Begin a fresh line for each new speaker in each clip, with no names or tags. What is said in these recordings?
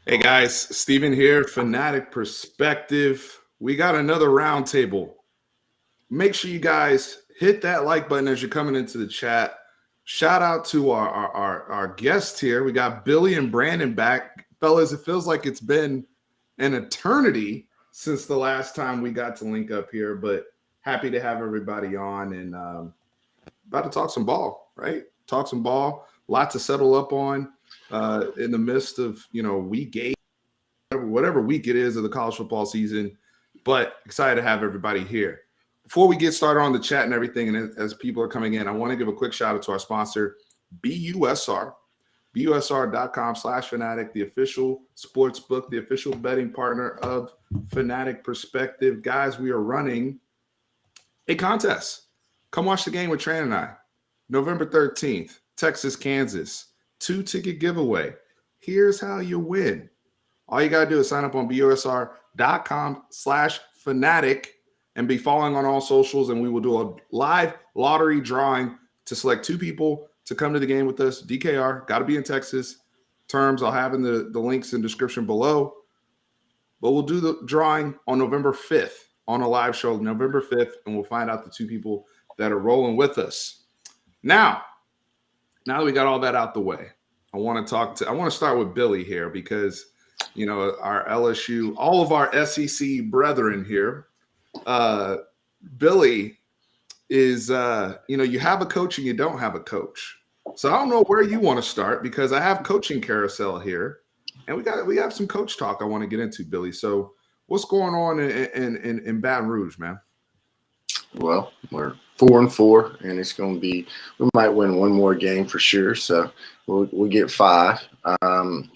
Hey guys, Steven here, Fanatic Perspective. We got another roundtable. Make sure you guys hit that like button as you're coming into the chat. Shout out to our guest here. We got Billy and Brandon back. Fellas, it feels like it's been an eternity since the last time we got to link up here, but happy to have everybody on and about to talk some ball, right? Talk some ball. Lot to settle up on in the midst of, week 8, whatever week it is of the college football season, but excited to have everybody here. Before we get started on the chat and everything, and as people are coming in, I want to give a quick shout out to our sponsor, BUSR, busr.com/Fanatic, the official sports book, the official betting partner of Fanatic Perspective. Guys, we are running a contest. Come watch the game with Tran and I. November 13th, Texas, Kansas, 2-ticket giveaway. Here's how you win. All you got to do is sign up on busr.com/Fanatic and be following on all socials, and we will do a live lottery drawing to select 2 people to come to the game with us. DKR, got to be in Texas. Terms I'll have in the links in description below. But we'll do the drawing on November 5th on a live show, November 5th, and we'll find out the 2 people that are rolling with us. Now that we got all that out the way, I want to start with Billy here because our LSU, all of our SEC brethren here. Billy is, you have a coach and you don't have a coach. So I don't know where you want to start because I have coaching carousel here, and we have some coach talk I want to get into, Billy. So what's going on in Baton Rouge, man?
Well, we're 4-4, and it's going to be. We might win one more game for sure. So we'll get 5.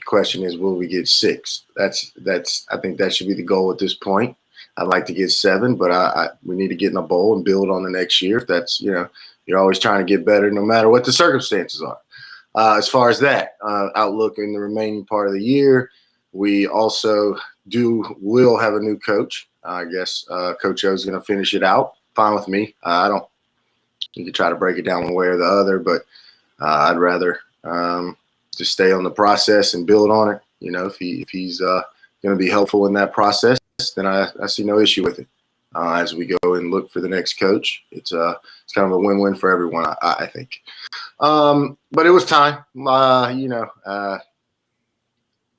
Question is, will we get 6? That's. I think that should be the goal at this point. I'd like to get 7, but we need to get in a bowl and build on the next year. If that's you're always trying to get better, no matter what the circumstances are. As far as that outlook in the remaining part of the year, we also will have a new coach. I guess Coach O is going to finish it out. Fine with me. You could try to break it down one way or the other, but I'd rather just stay on the process and build on it. If he's going to be helpful in that process, then I see no issue with it. As we go and look for the next coach, it's kind of a win-win for everyone, I think. But it was time,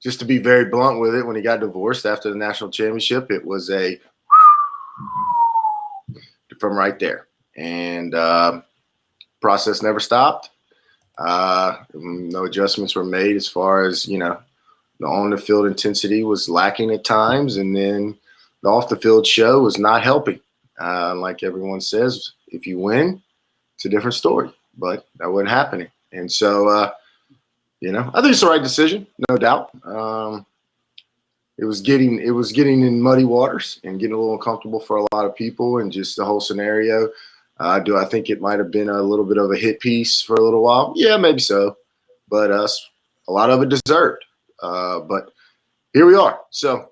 just to be very blunt with it. When he got divorced after the national championship, it was from right there, and process never stopped. No adjustments were made as far as the on the field intensity was lacking at times, and then the off the field show was not helping. Like everyone says, if you win, it's a different story, but that wasn't happening. And so I think it's the right decision, no doubt. It was getting in muddy waters and getting a little uncomfortable for a lot of people, and just the whole scenario. Do I think it might have been a little bit of a hit piece for a little while? Yeah, maybe so, but a lot of it deserved. But here we are. So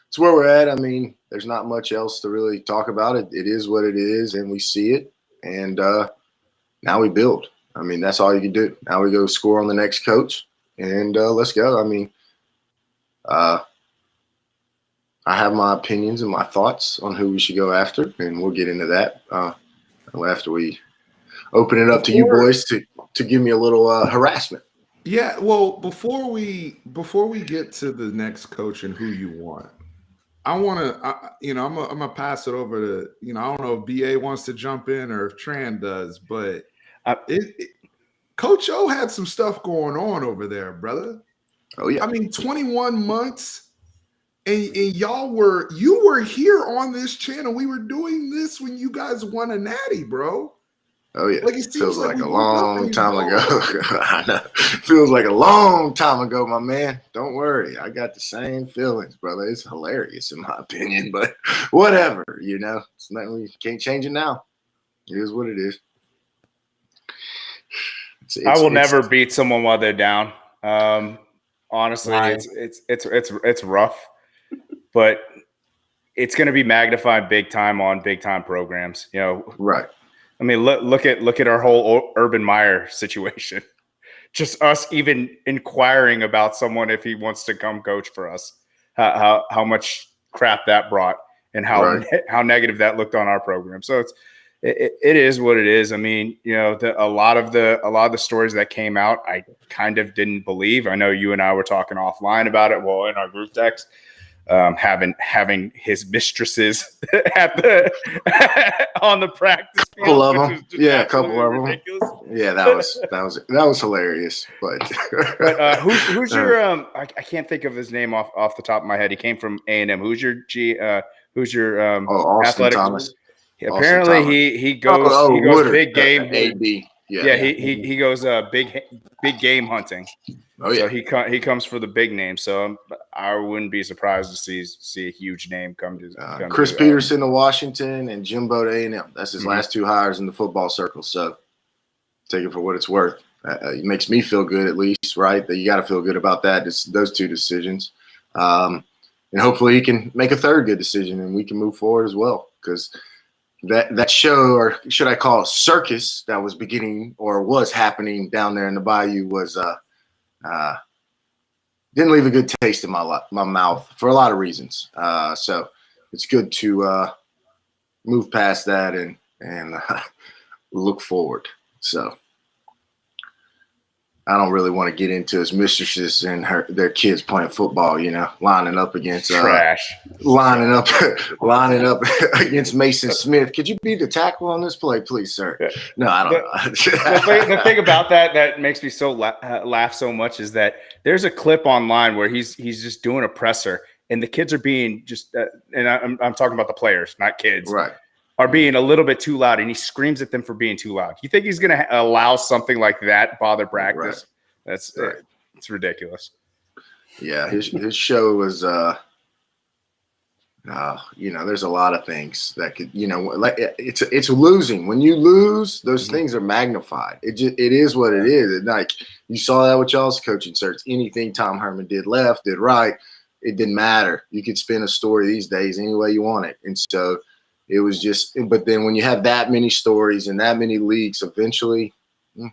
it's where we're at. I mean, there's not much else to really talk about. It is what it is, and we see it. And now we build. I mean, that's all you can do. Now we go score on the next coach, and let's go. I mean, I have my opinions and my thoughts on who we should go after, and we'll get into that after we open it up to you boys to give me a little harassment.
Yeah, well, before we get to the next coach and who you want, I want to, I'm gonna pass it over to, I don't know if BA wants to jump in or if Tran does, but Coach O had some stuff going on over there, brother.
Oh yeah,
I mean, 21 months, and you were here on this channel. We were doing this when you guys won a natty, bro.
Oh yeah,
like it
feels like a long time ago. I know. Feels like a long time ago, my man. Don't worry, I got the same feelings, brother. It's hilarious in my opinion, but whatever. It's nothing. We can't change it now. It is what it is.
I will never beat someone while they're down. Honestly, it's rough, but it's going to be magnified big time on big time programs.
Right.
I mean, look at our whole Urban Meyer situation. just us even inquiring about someone if he wants to come coach for us, how much crap that brought and how negative that looked on our program. So it is what it is. I mean, a lot of the stories that came out, I kind of didn't believe. I know you and I were talking offline about it. Well, in our group text, having his mistresses on the practice field,
couple of them. Yeah, a couple of
ridiculous.
them. Yeah, that was hilarious. But
who's your I can't think of his name off the top of my head. He came from A&M. Who's your
Austin
athletic?
Thomas.
Apparently he goes big game.
AB.
Yeah, he goes big game hunting.
Oh yeah.
So he comes for the big name. So I wouldn't be surprised to see a huge name come to
Chris Peterson to Washington and Jimbo to A&M. That's his last two hires in the football circle. So take it for what it's worth. It makes me feel good, at least, right? That you got to feel good about that. Those two decisions, and hopefully he can make a third good decision and we can move forward as well. Because that show, or should I call it circus, that was beginning or was happening down there in the Bayou was didn't leave a good taste in my mouth for a lot of reasons. So it's good to move past that and look forward. So I don't really want to get into his mistresses and their kids playing football, lining up against
trash,
lining up against Mason Smith. Could you be the tackle on this play, please, sir?
Yeah.
No, I don't know.
The thing about that makes me so laugh so much is that there's a clip online where he's just doing a presser and the kids are being just and I'm talking about the players, not kids,
right?
Are being a little bit too loud, and he screams at them for being too loud. You think he's going to allow something like that bother practice? Right. That's it's ridiculous.
Yeah, his show was there's a lot of things that could, like it's losing. When you lose, those things are magnified. It is what it is. And like you saw that with y'all's coaching search. Anything Tom Herman did left, did right, it didn't matter. You could spin a story these days any way you want it. And so it was just, but then when you have that many stories and that many leaks, eventually it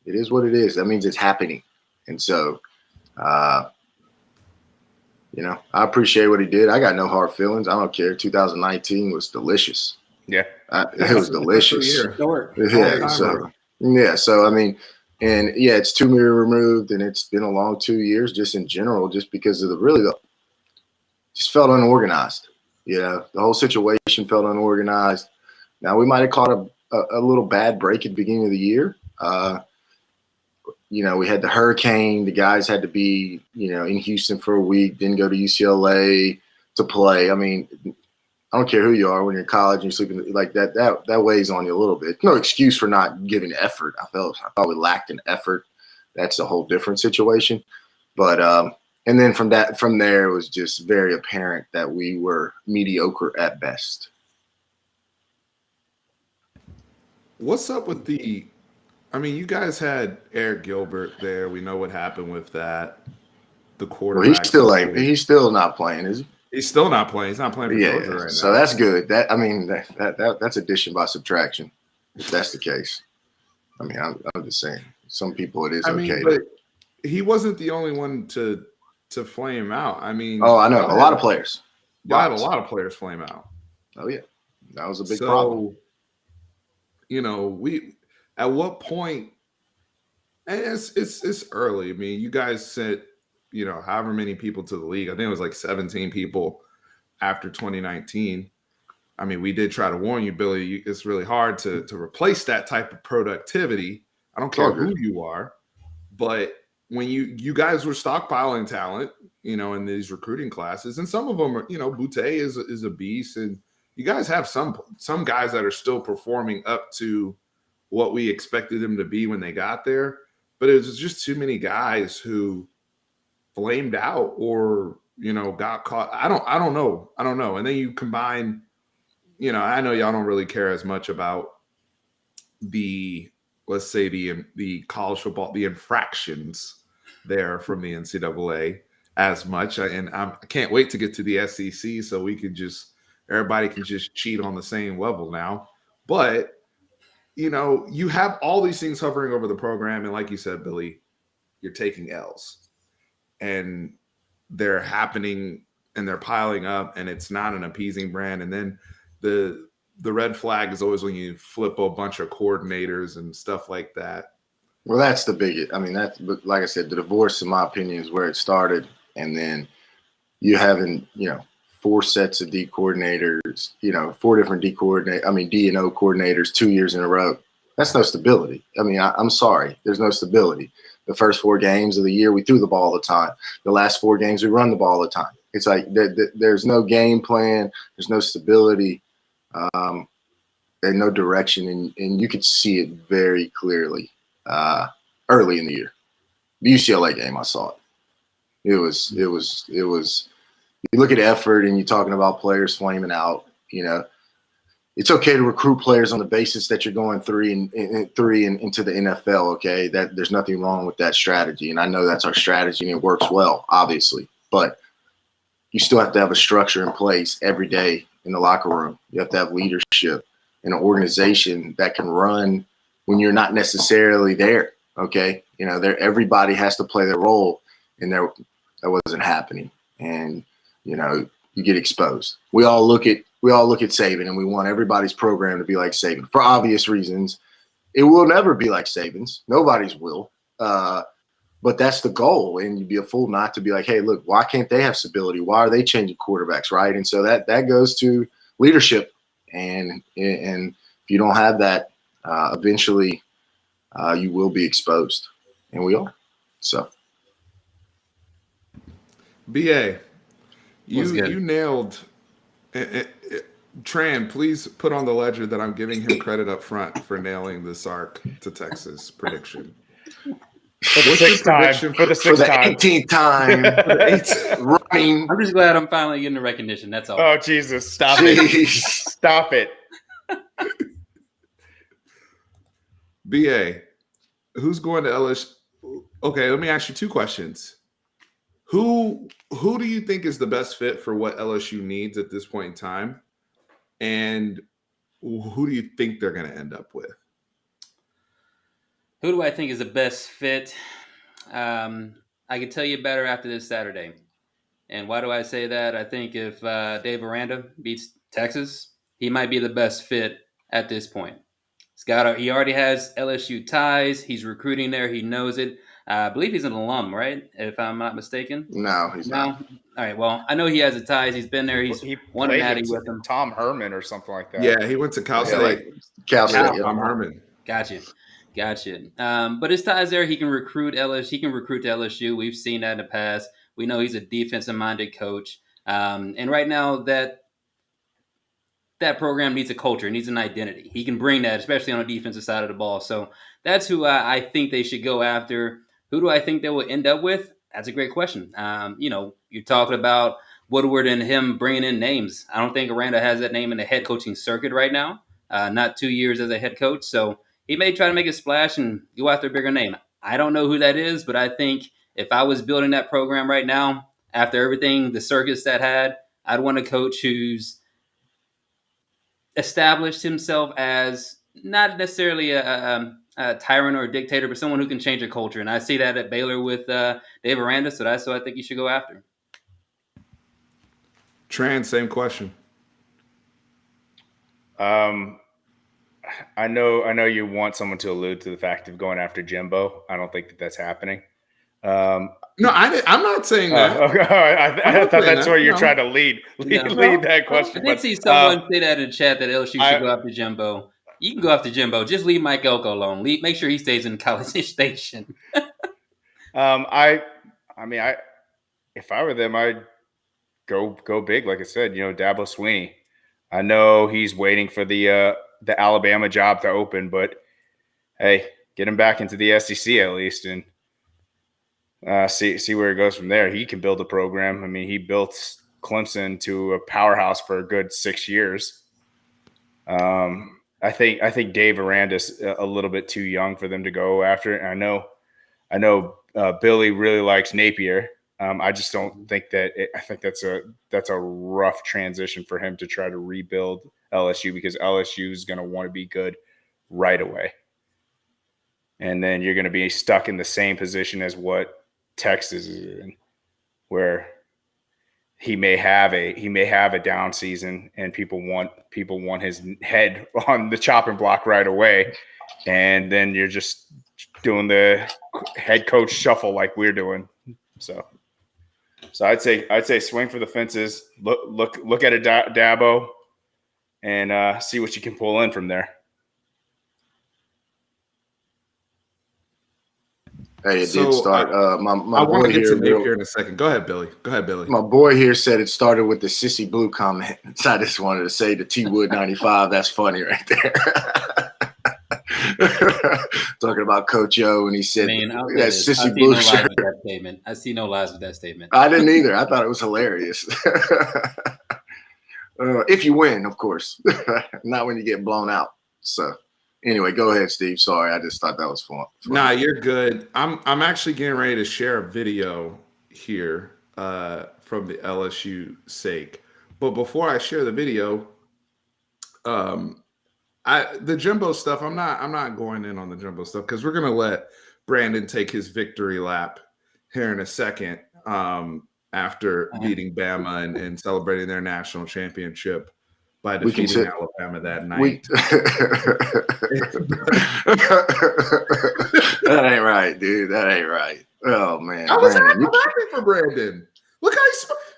is what it is. That means it's happening. And so, I appreciate what he did. I got no hard feelings. I don't care. 2019 was delicious.
Yeah.
It was delicious.
Yeah.
So, I mean, and yeah, it's 2 years removed and it's been a long 2 years just in general, just because of just felt unorganized. The whole situation felt unorganized. Now we might have caught a little bad break at the beginning of the year. We had the hurricane. The guys had to be, in Houston for a week, didn't go to UCLA to play. I mean, I don't care who you are when you're in college and you're sleeping like that. That weighs on you a little bit. No excuse for not giving effort. I thought we lacked in effort. That's a whole different situation. But and then from there, it was just very apparent that we were mediocre at best.
What's up with you guys had Eric Gilbert there. We know what happened with that. The quarterback.
Well, he's still not playing, is he?
He's still not playing. He's not playing for Georgia right now.
So that's good. That's addition by subtraction, if that's the case. I mean, I'm just saying. Some people it is okay.
But he wasn't the only one to flame out. I mean,
I know a lot of players.
Had a lot of players flame out.
Oh yeah, that was a big problem.
We at what point? And it's early. I mean, you guys sent however many people to the league. I think it was like 17 people after 2019. I mean, we did try to warn you, Billy. It's really hard to replace that type of productivity. I don't care who you are, but when you guys were stockpiling talent, in these recruiting classes, and some of them are, Butte is a beast, and you guys have some guys that are still performing up to what we expected them to be when they got there, but it was just too many guys who flamed out or got caught. I don't know. And then you combine, I know y'all don't really care as much about the college football, the infractions there from the NCAA as much. And I can't wait to get to the SEC so everybody can just cheat on the same level now. But, you have all these things hovering over the program, and like you said, Billy, you're taking L's, and they're happening and they're piling up, and it's not an appeasing brand. And then the red flag is always when you flip a bunch of coordinators and stuff like that.
Well, that's the biggest. I mean, but like I said, the divorce, in my opinion, is where it started, and then you having 4 sets of D coordinators, 4 different D and O coordinators 2 years in a row. That's no stability. I mean, I'm sorry, there's no stability. The first 4 games of the year, we threw the ball all the time. The last 4 games, we run the ball all the time. It's like there's no game plan. There's no stability. And no direction, and you could see it very clearly early in the year. The UCLA game, I saw it. It was. You look at effort, and you're talking about players flaming out. It's okay to recruit players on the basis that you're going 3 and into the NFL. Okay, that there's nothing wrong with that strategy, and I know that's our strategy, and it works well, obviously. But you still have to have a structure in place every day in the locker room. You have to have leadership in an organization that can run when you're not necessarily there. Okay, everybody has to play their role, and that wasn't happening, and you get exposed. We all look at Saban, and we want everybody's program to be like Saban for obvious reasons. It will never be like Saban's. Nobody's will. But that's the goal, and you'd be a fool not to be like, hey, look, why can't they have stability? Why are they changing quarterbacks, right? And so that goes to leadership, and if you don't have that, eventually you will be exposed, and we are. So,
BA, you nailed. Tran, please put on the ledger that I'm giving him credit up front for nailing the Sark to Texas prediction.
For the 6th time. For the
18th time. Running.
I'm just glad I'm finally getting the recognition. That's all.
Oh, Jesus. Stop it. Stop it.
BA, who's going to LSU? Okay, let me ask you 2 questions. Who do you think is the best fit for what LSU needs at this point in time? And who do you think they're going to end up with?
Who do I think is the best fit? I can tell you better after this Saturday. And why do I say that? I think if Dave Aranda beats Texas, he might be the best fit at this point. He already has LSU ties. He's recruiting there. He knows it. I believe he's an alum, right? If I'm not mistaken.
No, he's not.
All right. Well, I know he has the ties. He's been there. He won a natty with him.
Tom Herman or something like that.
Yeah, he went to Cal State.
Cal State.
Tom Herman.
Gotcha. But his ties there, he can recruit LSU. He can recruit to LSU. We've seen that in the past. We know he's a defensive-minded coach. And right now, that program needs a culture, needs an identity. He can bring that, especially on the defensive side of the ball. So that's who I think they should go after. Who do I think they will end up with? That's a great question. You're talking about Woodward and him bringing in names. I don't think Aranda has that name in the head coaching circuit right now. Not 2 years as a head coach. So he may try to make a splash and go after a bigger name. I don't know who that is, but I think if I was building that program right now, after everything, the circus that had, I'd want a coach who's established himself as not necessarily a tyrant or a dictator, but someone who can change a culture. And I see that at Baylor with Dave Aranda, so that's what I think you should go after.
Tran, same question.
I know you want someone to allude to the fact of going after Jimbo. I don't think that's happening.
No, I'm not saying that.
Okay. I thought that's where you're trying to lead that question.
I did see someone say that in the chat that LSU should go after Jimbo. You can go after Jimbo. Just leave Mike Elko alone. Make sure he stays in College Station.
If I were them, I'd go big. Like I said, Dabo Swinney. I know he's waiting for the Alabama job to open, but hey, get him back into the SEC at least, and see where it goes from there. He can build a program. I mean, he built Clemson to a powerhouse for a good 6 years. I think Dave Aranda's a little bit too young for them to go after it. And I know Billy really likes Napier. I just don't think that I think that's a rough transition for him to try to rebuild LSU, because LSU is going to want to be good right away. And then you're going to be stuck in the same position as what Texas is in, where he may have a down season and people want his head on the chopping block right away. And then you're just doing the head coach shuffle like we're doing. So I'd say swing for the fences, look at a Dabo and see what you can pull in from there.
Hey, it did start. My
I
boy
want to get
here,
to Napier in a second. Go ahead, Billy.
My boy here said it started with the Sissy Blue comment. So I just wanted to say the T Wood 95. That's funny right there. Talking about Coach O, and he said that Sissy Blue shirt.
I see no lies with that statement.
I didn't either. I thought it was hilarious. If you win, of course, not when you get blown out. So. Anyway, go ahead, Steve. Sorry, I just thought that was fun.
Nah, you're good. I'm actually getting ready to share a video here from the LSU sake. But before I share the video, the Jimbo stuff, I'm not going in on the Jimbo stuff because we're gonna let Brandon take his victory lap here in a second after beating Bama and celebrating their national championship by defeating Alabama that night.
That ain't right, dude. That ain't right. Oh man,
I was happy for Brandon. Look how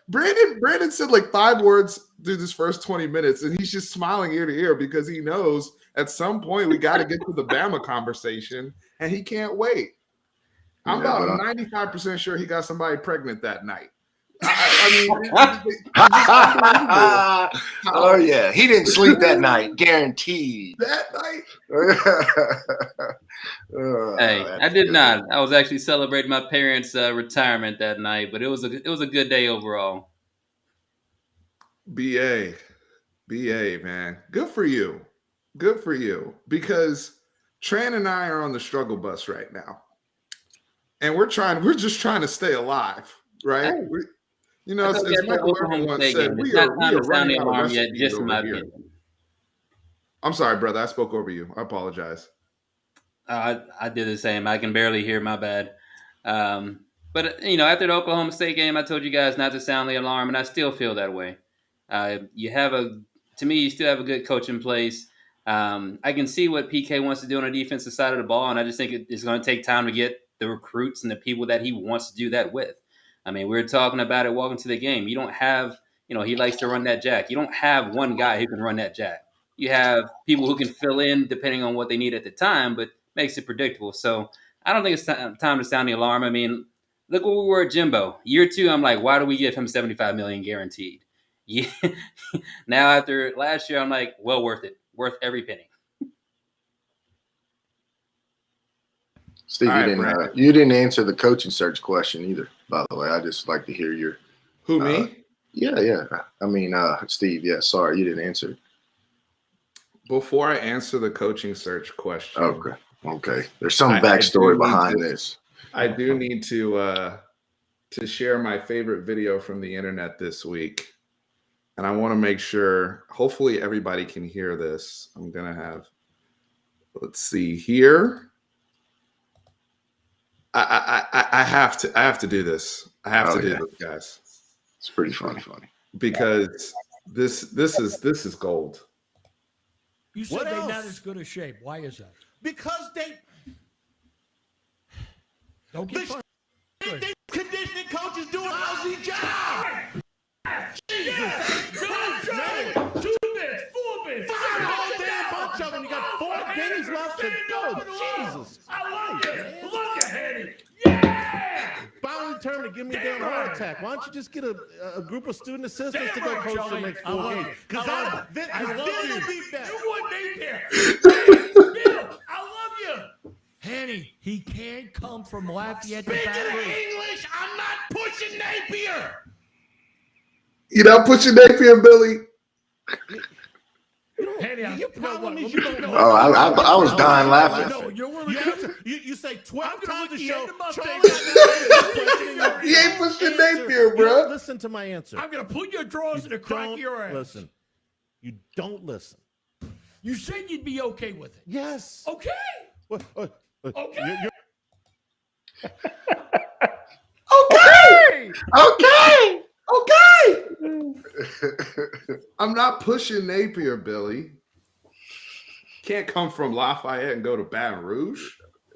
Brandon said like 5 words through this first 20 minutes, and he's just smiling ear to ear because he knows at some point we got to get to the Bama conversation, and he can't wait. I'm about 95% sure he got somebody pregnant that night.
Oh yeah, he didn't sleep that night, guaranteed.
That night.
I did not. I was actually celebrating my parents' retirement that night, but it was a good day overall.
BA, man, good for you, because Tran and I are on the struggle bus right now, and we're just trying to stay alive, right?
Hey.
As Michael Irvin once said, we are running out of recipes over here. I'm sorry, brother. I spoke over you. I apologize.
I did the same. I can barely hear. My bad. But after the Oklahoma State game, I told you guys not to sound the alarm, and I still feel that way. To me, you still have a good coach in place. I can see what PK wants to do on the defensive side of the ball, and I just think it's going to take time to get the recruits and the people that he wants to do that with. I mean, we were talking about it walking to the game. You don't have, he likes to run that jack. You don't have one guy who can run that jack. You have people who can fill in depending on what they need at the time, but makes it predictable. So I don't think it's time to sound the alarm. I mean, look where we were at Jimbo. Year 2, I'm like, why do we give him $75 million guaranteed? Yeah. Now after last year, I'm like, well, worth it. Worth every penny.
Steve, you didn't answer the coaching search question either, by the way. I just like to hear your
Who, me?
Yeah. I mean, Steve, yeah, sorry, you didn't answer.
Before I answer the coaching search question.
Okay. There's some backstory behind this.
I do need to share my favorite video from the internet this week. And I want to make sure, hopefully everybody can hear this. I'm going to have, let's see here. I have to do this. I have to do this, guys.
It's pretty funny.
Because this is gold.
You said they're not as good a shape. Why is that?
Because they
don't get funny.
The conditioning coaches do a lousy job. Jesus. Yeah. 2 bits, 4 bits. Fire a whole damn bunch of them. You got 4 games left to go. Jesus.
I love you. Look at it.
Yeah. Finally turned to give me a damn heart attack. Why don't you just get a group of student assistants to go coach the next 4 games? Because then you'll be better.
You wouldn't be there. Bill, I love you. Henny, he can't come from Lafayette to
Speaking
Baton
of
Rouge.
English, I'm not pushing Napier.
You not pushing Napier, Billy?
Henny,
your problem is you don't know.
I was dying laughing.
No,
You say 12 times a show.
He ain't pushing Napier, bro.
Listen to my answer.
I'm going to put your drawers in the crack of your ass.
Listen. You don't listen.
You said you'd be okay with it.
Yes.
Okay. Okay.
Okay. I'm not pushing Napier, Billy. Can't come from Lafayette and go to Baton Rouge.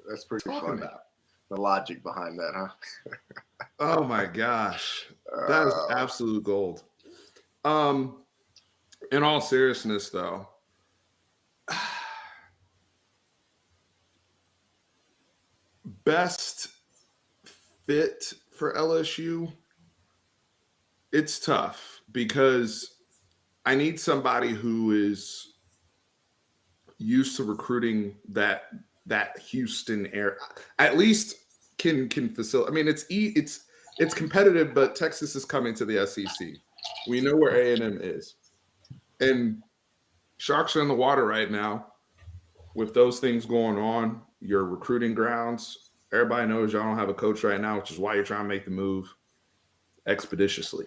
That's pretty
Talking
funny.
about.
The logic behind that, huh?
Oh my gosh. That is absolute gold. In all seriousness, though, best fit for LSU, it's tough because I need somebody who is used to recruiting that Houston area, at least can facilitate. I mean, it's competitive, but Texas is coming to the SEC. We know where A&M is, and Sharks are in the water right now with those things going on. Your recruiting grounds. Everybody knows y'all don't have a coach right now, which is why you're trying to make the move expeditiously.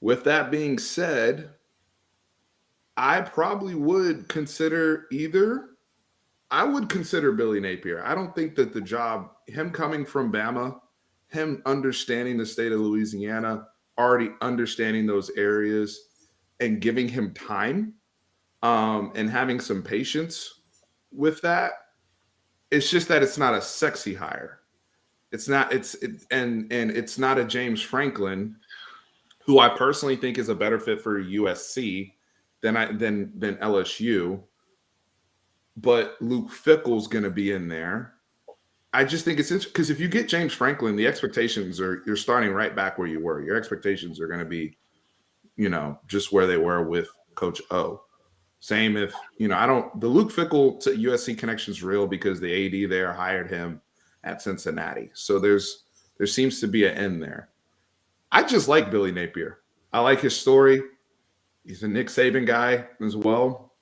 With that being said, I probably would consider I would consider Billy Napier. I don't think that the job, him coming from Bama, him understanding the state of Louisiana, already understanding those areas and giving him time and having some patience with that. It's just that it's not a sexy hire. It's not, and it's not a James Franklin, who I personally think is a better fit for USC than LSU. But Luke Fickell's going to be in there. I just think it's interesting because if you get James Franklin, the expectations you're starting right back where you were. Your expectations are going to be, just where they were with Coach O. Same if, the Luke Fickell to USC connection is real because the AD there hired him at Cincinnati. So there seems to be an end there. I just like Billy Napier. I like his story. He's a Nick Saban guy as well.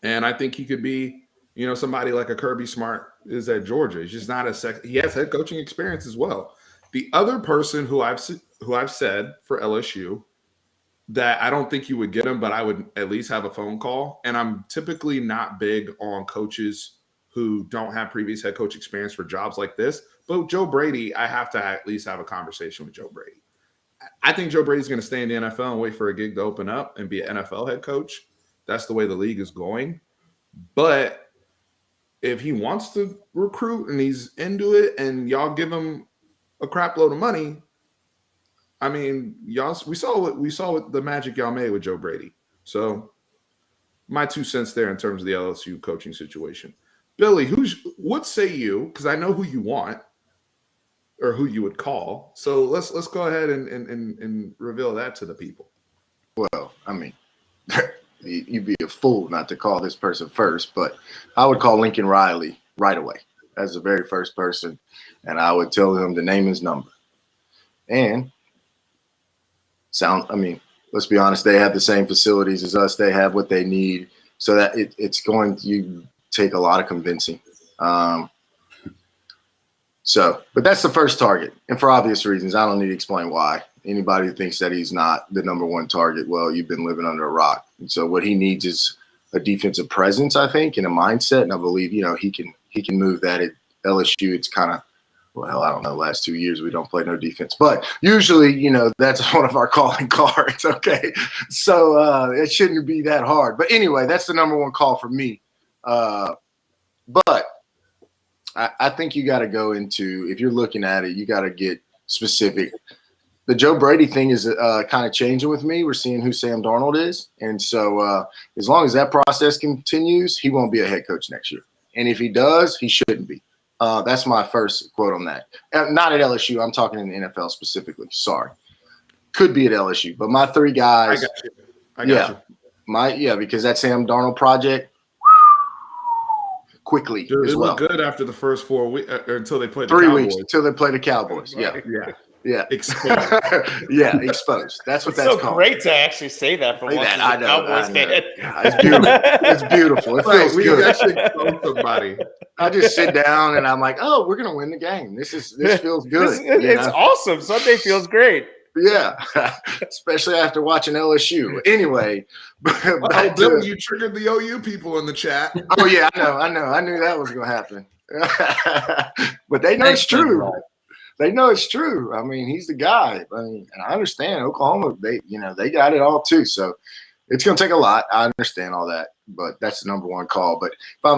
And I think he could be, somebody like a Kirby Smart is at Georgia. He's just not he has head coaching experience as well. The other person who I've said for LSU that I don't think you would get him, but I would at least have a phone call. And I'm typically not big on coaches who don't have previous head coach experience for jobs like this. But Joe Brady, I have to at least have a conversation with Joe Brady. I think Joe Brady's going to stay in the NFL and wait for a gig to open up and be an NFL head coach. That's the way the league is going. But if he wants to recruit and he's into it and y'all give him a crap load of money, I mean, we saw what the magic y'all made with Joe Brady. So my 2 cents there in terms of the LSU coaching situation. Billy, what say you? Because I know who you want or who you would call. So let's go ahead and reveal that to the people.
Well, I mean, you'd be a fool not to call this person first, but I would call Lincoln Riley right away as the very first person, and I would tell him to name his number. And let's be honest, they have the same facilities as us. They have what they need, so that it's going to take a lot of convincing. But that's the first target, and for obvious reasons. I don't need to explain why. Anybody who thinks that he's not the number one target, well, you've been living under a rock. And so what he needs is a defensive presence, I think, and a mindset. And I believe, he can move that at LSU. It's kind of, well, I don't know, last 2 years we don't play no defense. But usually, that's one of our calling cards, okay? So it shouldn't be that hard. But anyway, that's the number one call for me. But I think you got to go into, if you're looking at it, you got to get specific. The Joe Brady thing is kind of changing with me. We're seeing who Sam Darnold is. And so as long as that process continues, he won't be a head coach next year. And if he does, he shouldn't be. That's my first quote on that. Not at LSU. I'm talking in the NFL specifically. Sorry. Could be at LSU. But my three guys.
I got you.
Because that Sam Darnold project quickly
Dude,
as
it
well.
looked good after the first 4 weeks until they played the
3
Cowboys.
weeks until they play the Cowboys. Yeah. Yeah.
Exposed.
Yeah, exposed. That's what that's
so
called.
Great to actually say that from once as a Cowboys fan.
Yeah, it's beautiful. It's beautiful. It feels
We
good.
actually exposed somebody.
I just sit down and I'm like, oh, we're gonna win the game. This feels good.
It's awesome. Sunday feels great.
Yeah, especially after watching LSU. Anyway,
Oh, Billy, you triggered the OU people in the chat.
Oh yeah, I know. I knew that was going to happen. But they know it's true. They know it's true. I mean, he's the guy. I mean, and I understand Oklahoma. They got it all too. So it's going to take a lot. I understand all that, but that's the number one call. But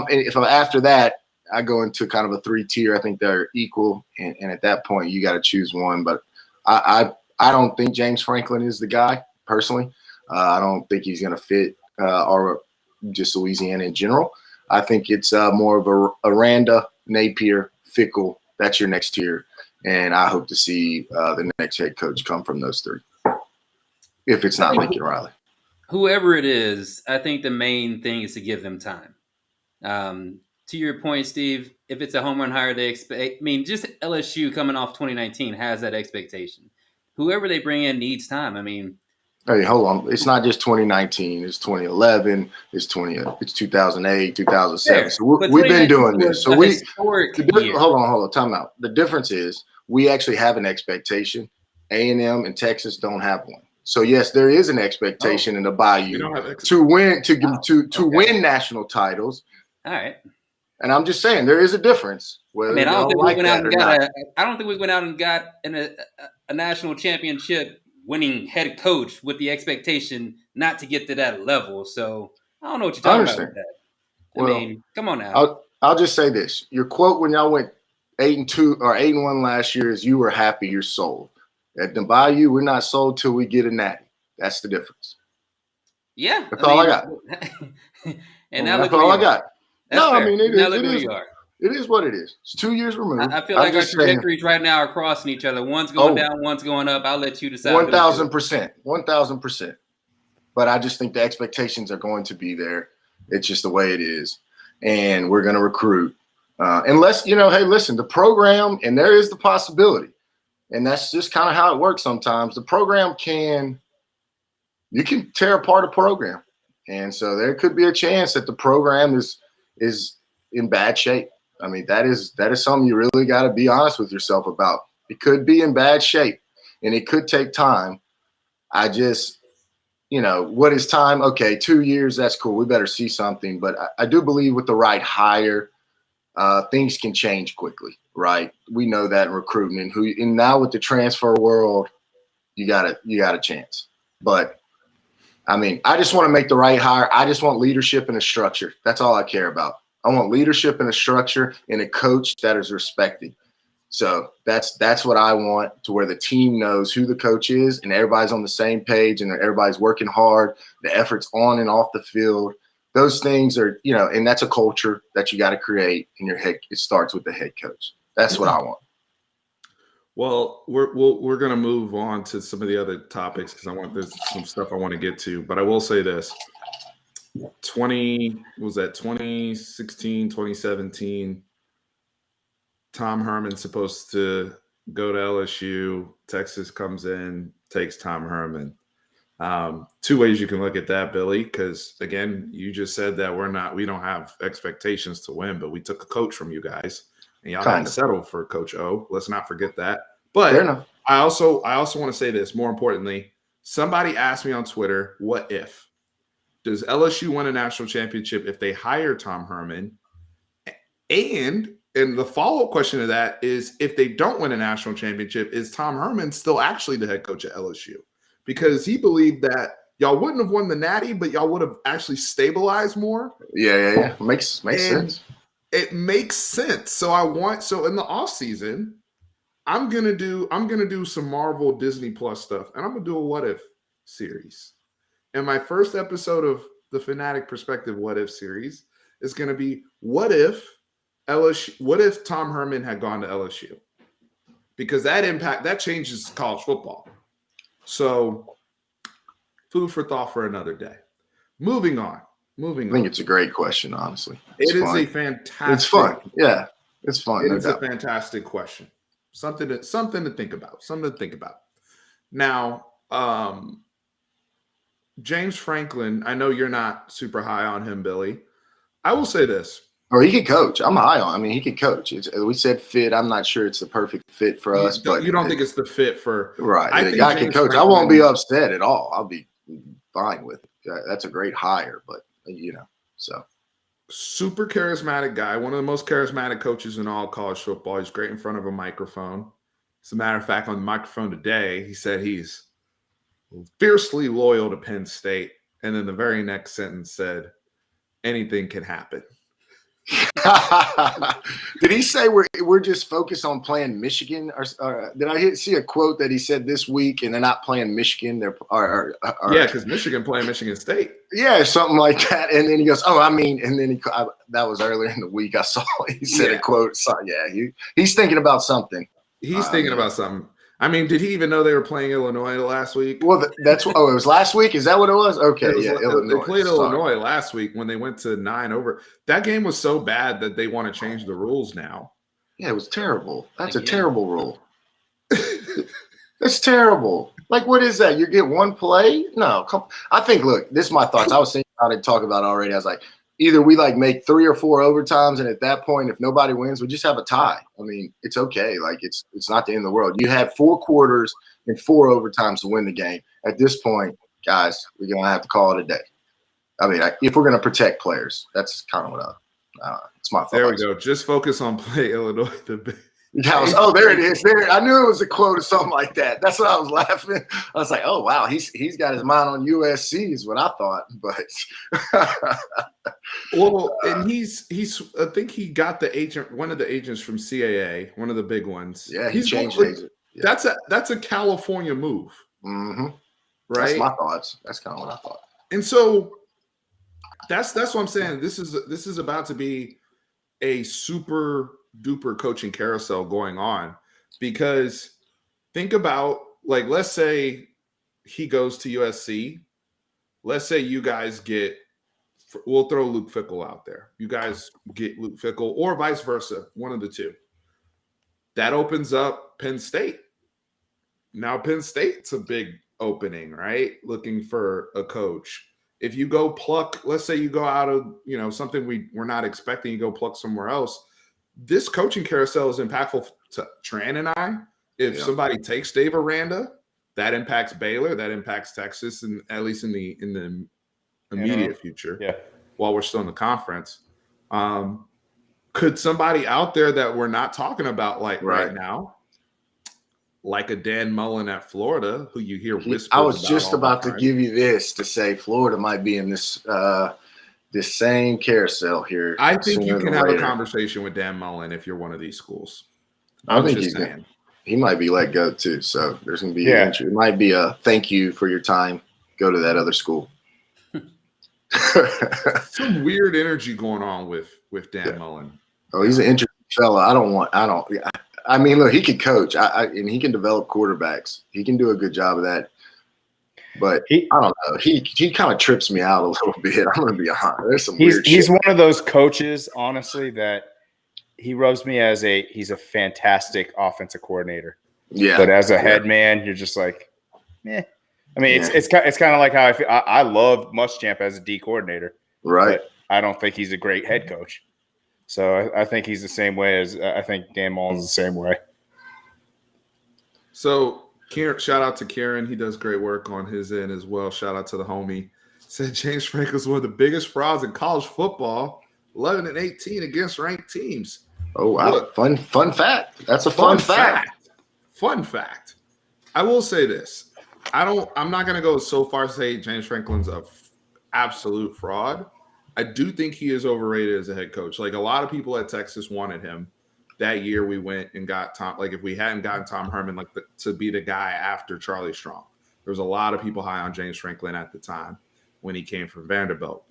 if I'm after that, I go into kind of a 3-tier. I think they're equal, and at that point, you got to choose one. But I don't think James Franklin is the guy personally. I don't think he's going to fit or just Louisiana in general. I think it's more of a Aranda, Napier, Fickle. That's your next tier, and I hope to see the next head coach come from those three. If it's not Lincoln Riley,
whoever it is, I think the main thing is to give them time. To your point, Steve, if it's a home run hire, they expect. I mean, just LSU coming off 2019 has that expectation. Whoever they bring in needs time. I mean,
hey, hold on. It's not just 2019. It's 2011. It's 2008, 2007.
Fair.
So we've been doing this. So hold on. Time out. The difference is we actually have an expectation. A&M and Texas don't have one. So yes, there is an expectation in the Bayou to win national titles.
All right.
And I'm just saying there is a difference. I don't think we went
out and got a national championship winning head coach with the expectation not to get to that level. So I don't know what you're talking about with that. I mean, come on now.
I'll just say this. Your quote when y'all went 8-2 or 8-1 last year is you were happy, you're sold. At the Bayou, we're not sold till we get a natty. That's the difference.
Yeah.
That's all I got.
And now
that's all I got.
That's
no,
fair.
I mean it
is
what it is. It's 2 years removed.
I feel like our trajectories right now are crossing each other. One's going down, one's going up. I'll let you decide.
1,000%. 1,000%. But I just think the expectations are going to be there. It's just the way it is. And we're going to recruit. Unless, hey, listen, the program, and there is the possibility, and that's just kind of how it works sometimes. The program you can tear apart a program. And so there could be a chance that the program is in bad shape. I mean, that is something you really got to be honest with yourself about. It could be in bad shape, and it could take time. I just, what is time? Okay, 2 years, that's cool. We better see something. But I do believe with the right hire, things can change quickly, right? We know that in recruiting, and now with the transfer world, you got a chance. But I mean, I just want to make the right hire. I just want leadership and a structure. That's all I care about. I want leadership and a structure and a coach that is respected. So that's what I want, to where the team knows who the coach is and everybody's on the same page and everybody's working hard. The effort's on and off the field. Those things are, and that's a culture that you got to create in your head. It starts with the head coach. That's what I want.
Well, we're going to move on to some of the other topics because there's some stuff I want to get to. But I will say this. 2016, 2017, Tom Herman's supposed to go to LSU. Texas comes in, takes Tom Herman. Two ways you can look at that, Billy, because, again, you just said that we don't have expectations to win, but we took a coach from you guys. And y'all had to settle for Coach O. Let's not forget that. But I also want to say this. More importantly, somebody asked me on Twitter, what if? Does LSU win a national championship if they hire Tom Herman? And the follow-up question to that is, if they don't win a national championship, is Tom Herman still actually the head coach at LSU? Because he believed that y'all wouldn't have won the Natty, but y'all would have actually stabilized more.
Yeah. Makes sense.
It makes sense. So in the offseason, I'm gonna do some Marvel Disney Plus stuff, and I'm gonna do a what if series. And my first episode of the Fanatic Perspective What If series is gonna be what if Tom Herman had gone to LSU? Because that changes college football. So food for thought for another day. Moving on. I
think it's a great question, honestly.
It is a fantastic.
It's fun. Yeah, it's fun.
It is a fantastic question. Something to think about. Something to think about. Now, James Franklin, I know you're not super high on him, Billy. I will say this.
Oh, he could coach. I'm high on. I mean, he could coach. We said fit. I'm not sure it's the perfect fit for us, but
you don't think it's the fit for
right.
I
the
think
guy
James
can coach.
Franklin,
I won't be upset at all. I'll be fine with it. That's a great hire, but so
super charismatic guy, one of the most charismatic coaches in all college football. He's great in front of a microphone. As a matter of fact, on the microphone today, he said he's fiercely loyal to Penn State. And then the very next sentence said, anything can happen.
Did he say we're just focused on playing Michigan? Or did I see a quote that he said this week and they're not playing Michigan?
Yeah, because Michigan playing Michigan State.
Yeah, something like that. And then he goes, "Oh, I mean," and then that was earlier in the week. I saw he said a quote. So, yeah, he's thinking about something.
He's thinking about something. I mean, did he even know they were playing Illinois last week?
Well, that's it was last week. Is that what it was? Okay, Illinois.
They played Illinois last week when they went to 9 over. That game was so bad that they want to change the rules now.
Yeah, it was terrible. That's a terrible rule. That's terrible. Like, what is that? You get one play? No, I think. Look, this is my thoughts. I was thinking about it, talk about it already. I was like, either we make 3 or 4 overtimes, and at that point, if nobody wins, we just have a tie. I mean, it's okay. Like it's not the end of the world. You had 4 quarters and 4 overtimes to win the game. At this point, guys, we're gonna have to call it a day. I mean, if we're gonna protect players, that's kind of what it's my thought.
There we go. Just focus on play Illinois.
There it is. There, I knew it was a quote or something like that. That's what I was laughing. I was like, oh wow, he's got his mind on USC is what I thought. But
well, and he's I think he got one of the agents from CAA, one of the big ones.
Yeah, he changed agent.
Yeah. That's a California move.
Mm-hmm.
Right.
That's my thoughts. That's kind of what I thought.
And so that's what I'm saying. This is about to be a super duper coaching carousel going on, because think about, like, let's say he goes to USC. Let's say you guys we'll throw Luke Fickell out there. You guys get Luke Fickell or vice versa, one of the two. That opens up Penn State. Now Penn State's a big opening, right? Looking for a coach. If you go pluck, let's say you go out of, something we're not expecting, you go pluck somewhere else. This coaching carousel is impactful to Tran and I. If somebody takes Dave Aranda, that impacts Baylor, that impacts Texas, and at least in the immediate future.
Yeah.
While we're still in the conference, could somebody out there that we're not talking about right now, like a Dan Mullen at Florida, who you hear whispers
I was just about to
time.
give you this to say Florida might be in this same carousel here.
I think you can have a conversation with Dan Mullen if you're one of these schools.
I think he might be let go too. So there's going to be it might be a thank you for your time. Go to that other school.
Some weird energy going on with Dan Mullen.
Oh, he's an interesting fella. I mean, look, he could coach, and he can develop quarterbacks. He can do a good job of that. But I don't know. He kind of trips me out a little bit. I'm going to be honest. There's some weird shit.
He's one of those coaches, honestly, that he rubs me as he's a fantastic offensive coordinator.
Yeah.
But as a head man, you're just like, eh. I mean, it's kind of like how I feel. I love Muschamp as a D coordinator.
Right.
But I don't think he's a great head coach. So I think he's the same way as I think Dan Mullen's the same way.
So shout out to Kieran. He does great work on his end as well. Shout out to the homie. Said James Franklin's one of the biggest frauds in college football. 11-18 against ranked teams.
Oh wow! Look, fun fact. That's a fun fact.
Fun fact. I will say this. I'm not going to go so far as to say James Franklin's a absolute fraud. I do think he is overrated as a head coach. Like, a lot of people at Texas wanted him. That year we went and got Tom. Like, if we hadn't gotten Tom Herman, to be the guy after Charlie Strong, there was a lot of people high on James Franklin at the time when he came from Vanderbilt.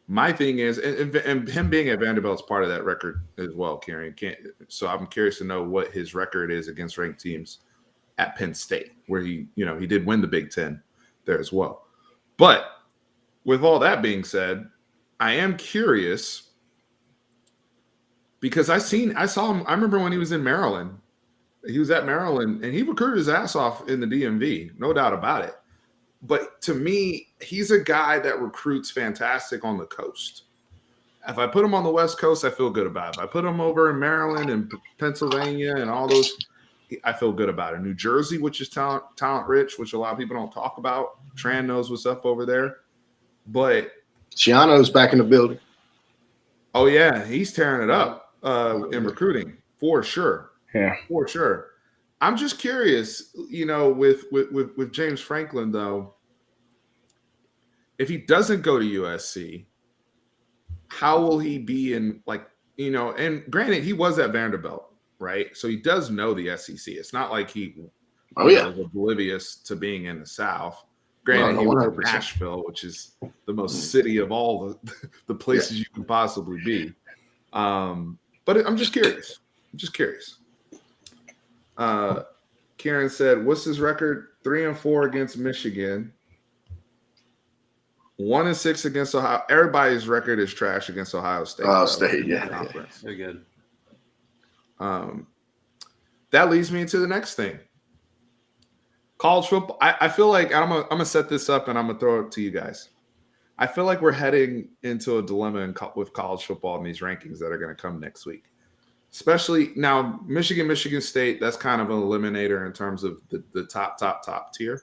My thing is, and him being at Vanderbilt is part of that record as well, Kieran. So I'm curious to know what his record is against ranked teams at Penn State, where he did win the Big Ten there as well. But with all that being said, I am curious because I saw him. I remember when he was in Maryland. He was at Maryland and he recruited his ass off in the DMV, no doubt about it. But to me, he's a guy that recruits fantastic on the coast. If I put them on the West Coast, I feel good about it. If I put them over in Maryland and Pennsylvania and all those, I feel good about it. New Jersey, which is talent rich, which a lot of people don't talk about. Tran knows what's up over there. But
Shiano's back in the building.
Oh, yeah. He's tearing it up in recruiting for sure.
Yeah,
for sure. I'm just curious, with James Franklin, though, if he doesn't go to USC, how will he be in, and granted, he was at Vanderbilt, right? So he does know the SEC. It's not like he is oblivious to being in the South. Granted, he was in Nashville, which is the most city of all the places you can possibly be. But I'm just curious. Karen said, what's his record? 3-4 against Michigan. 1-6 against Ohio. Everybody's record is trash against Ohio State.
Ohio State,
Very good.
That leads me to the next thing. College football. I feel like I'm gonna set this up and I'm gonna throw it to you guys. I feel like we're heading into a dilemma with college football in these rankings that are going to come next week. Especially now, Michigan State, that's kind of an eliminator in terms of the top tier.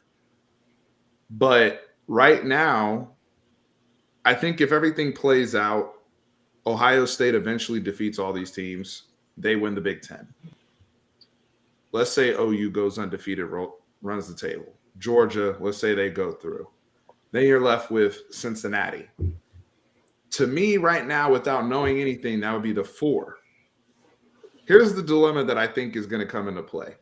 But right now, I think if everything plays out, Ohio State eventually defeats all these teams. They win the Big Ten. Let's say OU goes undefeated, runs the table. Georgia, let's say they go through. Then you're left with Cincinnati. To me, right now, without knowing anything, that would be the 4. Here's the dilemma that I think is going to come into play.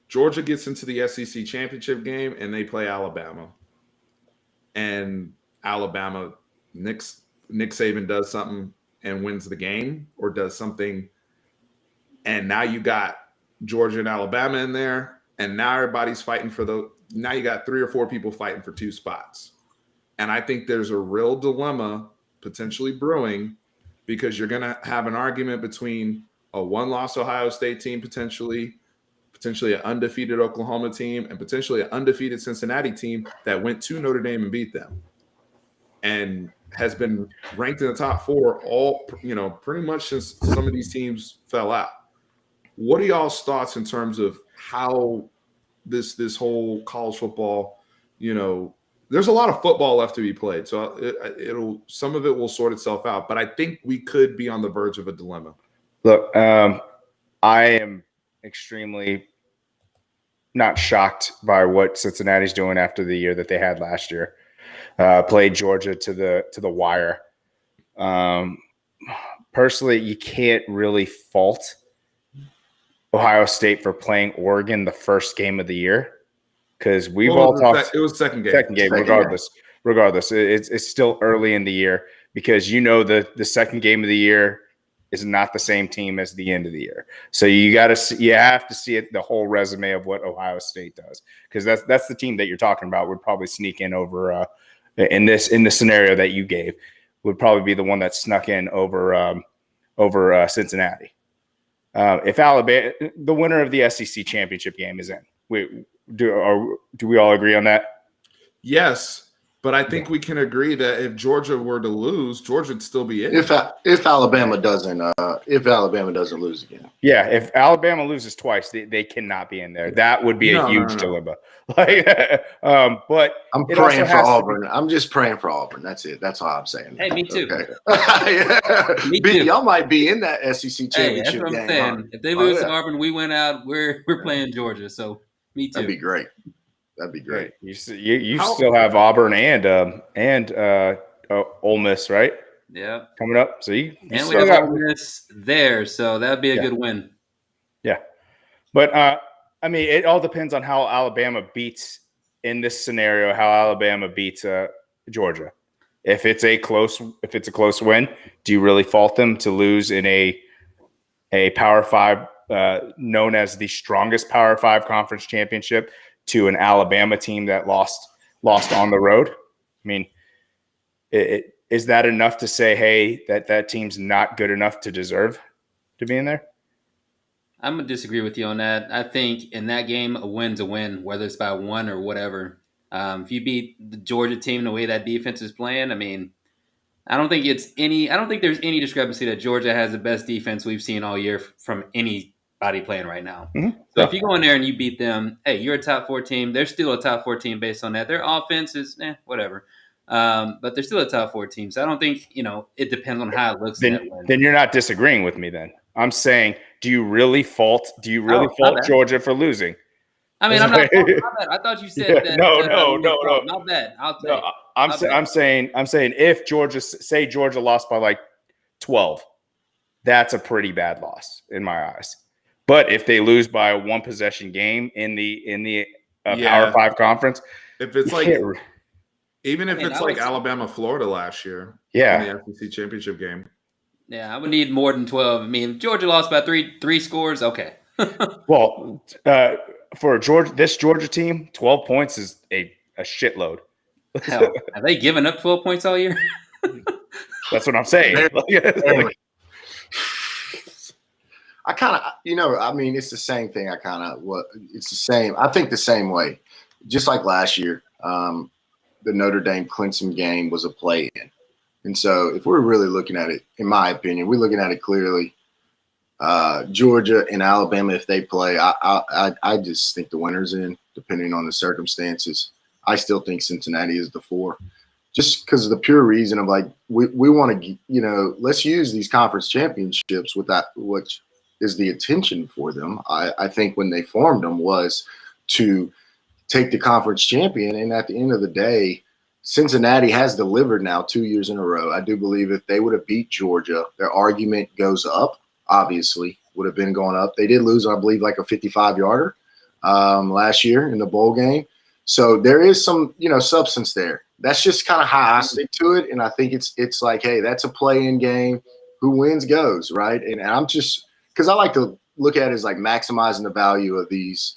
Georgia gets into the SEC championship game, and they play Alabama. And Alabama, Nick Saban does something and wins the game, or does something, and now you got Georgia and Alabama in there, and now everybody's fighting for now you got 3 or 4 people fighting for 2 spots. And I think there's a real dilemma potentially brewing, because you're going to have an argument between a 1-loss Ohio State team, potentially an undefeated Oklahoma team, and potentially an undefeated Cincinnati team that went to Notre Dame and beat them and has been ranked in the top 4 pretty much since some of these teams fell out. What are y'all's thoughts in terms of how this whole college football, there's a lot of football left to be played. So some of it will sort itself out, but I think we could be on the verge of a dilemma.
Look, I am extremely not shocked by what Cincinnati's doing after the year that they had last year. Played Georgia to the wire. Personally, you can't really fault Ohio State for playing Oregon the first game of the year, because we've all talked.
It was second game.
Regardless, it's still early in the year, because the second game of the year is not the same team as the end of the year. So you have to see it, the whole resume of what Ohio State does, because that's the team that you're talking about would probably sneak in over in the scenario that you gave, would probably be the one that snuck in over Cincinnati. If Alabama, the winner of the SEC championship game, is in, do we all agree on that?
Yes. But I think we can agree that if Georgia were to lose, Georgia would still be in.
If Alabama doesn't lose again.
Yeah, if Alabama loses twice, they cannot be in there. That would be a huge dilemma. But
I'm praying for Auburn. I'm just praying for Auburn. That's it. That's all I'm saying.
Hey, me too.
Okay. Me too. Y'all might be in that SEC championship
that's what I'm
game.
saying. Huh? If they lose to Auburn, we went out. We're playing Georgia. So me too.
That'd be great. That'd be great.
You still have Auburn and Ole Miss, right?
Yeah,
coming up. So you
and
still
we
got
Ole Miss there, so that'd be a good win.
Yeah, but I mean, it all depends on how Alabama beats in this scenario. How Alabama beats Georgia. If it's a close win, do you really fault them to lose in a Power 5, known as the strongest Power 5 conference championship, to an Alabama team that lost on the road? I mean, is that enough to say, hey, that team's not good enough to deserve to be in there?
I'm going to disagree with you on that. I think in that game, a win's a win, whether it's by 1 or whatever. If you beat the Georgia team the way that defense is playing, I mean, I don't think there's any discrepancy that Georgia has the best defense we've seen all year from anybody playing right now.
Mm-hmm.
So if you go in there and you beat them, hey, you're a top 4 team. They're still a top 4 team based on that. Their offense is whatever. But they're still a top 4 team. So I don't think, it depends on how it looks.
Then you're not disagreeing with me then. I'm saying, do you really fault Georgia for losing?
I mean, I'm not. I thought you said that.
No.
Not bad. I'll take.
I'm saying if Georgia lost by like 12, that's a pretty bad loss in my eyes. But if they lose by a 1 possession game in the Power 5 conference,
if it's like even if it's like Alabama, Florida last year, in the SEC championship game.
Yeah, I would need more than 12. I mean, if Georgia lost by three scores, okay.
Well, for this Georgia team, 12 points is a shitload.
Hell, have they given up 12 points all year?
That's what I'm saying.
I kind of, it's the same thing. It's the same. I think the same way. Just like last year, the Notre Dame Clemson game was a play-in. And so if we're really looking at it, in my opinion, we're looking at it clearly. Georgia and Alabama, if they play, I just think the winner's in, depending on the circumstances. I still think Cincinnati is the 4, just because of the pure reason of like we want to, let's use these conference championships with that, which is the attention for them. I think when they formed them was to take the conference champion, and at the end of the day, Cincinnati has delivered now 2 years in a row. I do believe if they would have beat Georgia, their argument goes up. Obviously, would have been going up. They did lose, I believe, like a 55-yarder last year in the bowl game. So there is some, substance there. That's just kind of how I stick to it, and I think it's like, hey, that's a play-in game. Who wins goes, right? And I'm just because I like to look at it as like maximizing the value of these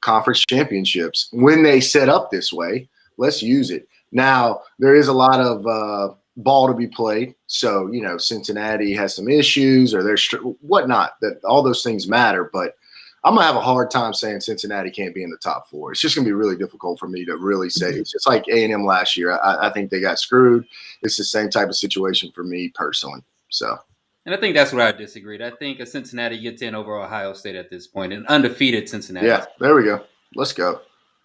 conference championships when they set up this way. Let's use it. Now, there is a lot of ball to be played. So, Cincinnati has some issues or there's whatnot. That all those things matter. But I'm going to have a hard time saying Cincinnati can't be in the top 4. It's just going to be really difficult for me to really say. It's just like A&M last year. I think they got screwed. It's the same type of situation for me personally. So.
And I think that's where I disagreed. I think a Cincinnati gets in over Ohio State at this point, an undefeated Cincinnati.
Yeah, there we go. Let's go.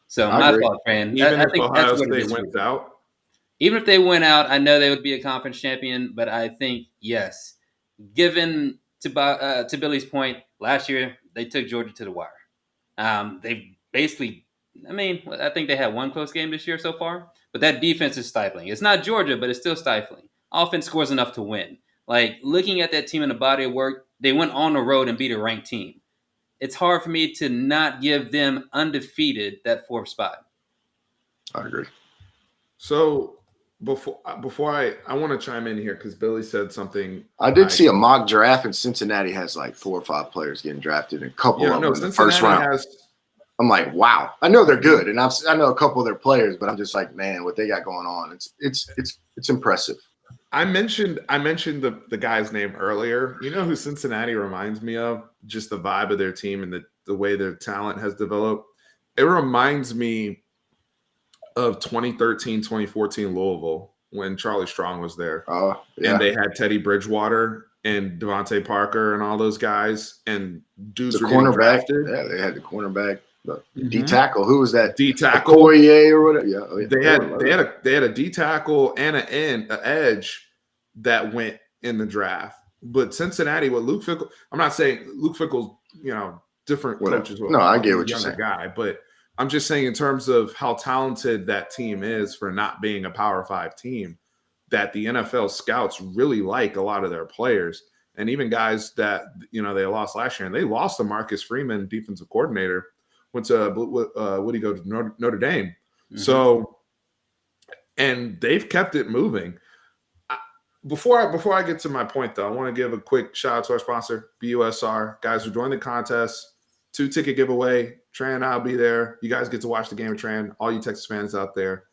So my fault, Fran.
Even if Ohio State went out?
Even if they went out, I know they would be a conference champion, but I think, yes, given to Billy's point, last year they took Georgia to the wire. They basically, I think they had one close game this year so far, but that defense is stifling. It's not Georgia, but it's still stifling. Offense scores enough to win. Like, looking at that team in the body of work, they went on the road and beat a ranked team. It's hard for me to not give them undefeated that 4th spot.
I agree.
So before I want to chime in here because Billy said something.
I did see a mock draft, and Cincinnati has like 4 or 5 players getting drafted, and a couple of them in the first round. I'm like, wow. I know they're good, and I know a couple of their players, but I'm just like, man, what they got going on, it's impressive.
I mentioned the guy's name earlier. You know who Cincinnati reminds me of? Just the vibe of their team and the way their talent has developed. It reminds me of 2013, 2014 Louisville when Charlie Strong was there.
Oh, yeah.
And they had Teddy Bridgewater and Devontae Parker and all those guys. And dudes
the
were getting
cornerback.
drafted.
Yeah, they had the cornerback. D tackle. Who was that?
D tackle.
Okoye or whatever. Yeah.
They had a D tackle and an edge that went in the draft. But Cincinnati with Luke Fickell, I'm not saying Luke Fickell's, different coaches.
No, I get what you're saying.
Guy, but I'm just saying in terms of how talented that team is for not being a Power 5 team, that the NFL scouts really like a lot of their players. And even guys that, they lost last year, and they lost to Marcus Freeman, defensive coordinator, went to Woody go to Notre Dame. Mm-hmm. So, and they've kept it moving. Before I get to my point, though, I want to give a quick shout out to our sponsor, BUSR. Guys, we're doing the contest, 2-ticket giveaway. Tran and I'll be there. You guys get to watch the game of Tran. All you Texas fans out there,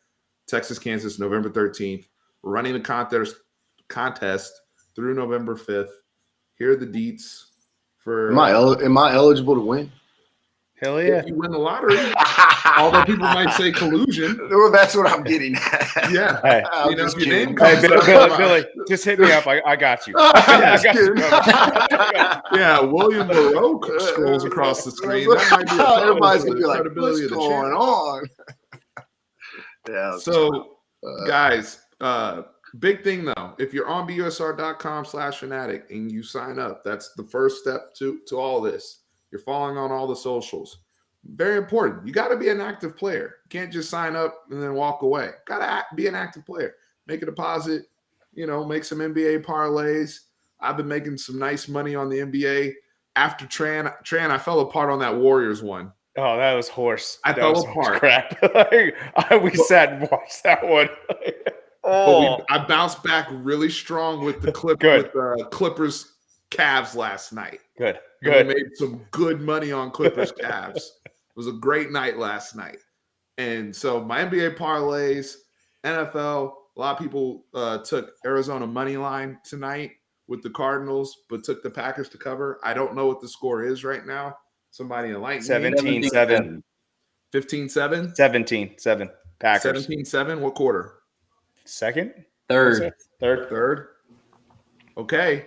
Texas, Kansas, November 13th. We're running the contest through November 5th. Here are the deets for.
Am I eligible to win?
Hell yeah!
If you win the lottery. Although people might say collusion.
Well, that's what I'm getting at.
Yeah.
Hey,
I'm just
if your
kidding.
name comes up-
Billy, just hit me up. I got you.
I'm just
I got you
kidding.
covered.
Yeah, William Moreau scrolls across the screen. That might be a problem
Everybody's
for
gonna
the
be like,
credibility
"What's
of the
going
channel.
on?" Yeah.
So, guys, big thing though, if you're on busr.com/fanatic and you sign up, that's the first step to all this. You're following on all the socials. Very important. You got to be an active player. You can't just sign up and then walk away. Got to be an active player. Make a deposit, make some NBA parlays. I've been making some nice money on the NBA. After Tran, I fell apart on that Warriors one.
Oh, that was horse.
I
That
fell
was
apart.
Crap. We sat and watched that one.
But I bounced back really strong with the Clippers Cavs last night.
Good.
And we made some good money on Clippers Cavs. It was a great night last night. And so my NBA parlays, NFL, a lot of people took Arizona money line tonight with the Cardinals, but took the Packers to cover. I don't know what the score is right now. Somebody enlighten me.
17-7.
15-7?
17-7. Packers.
17-7. What quarter?
Second?
Third.
Third. Okay.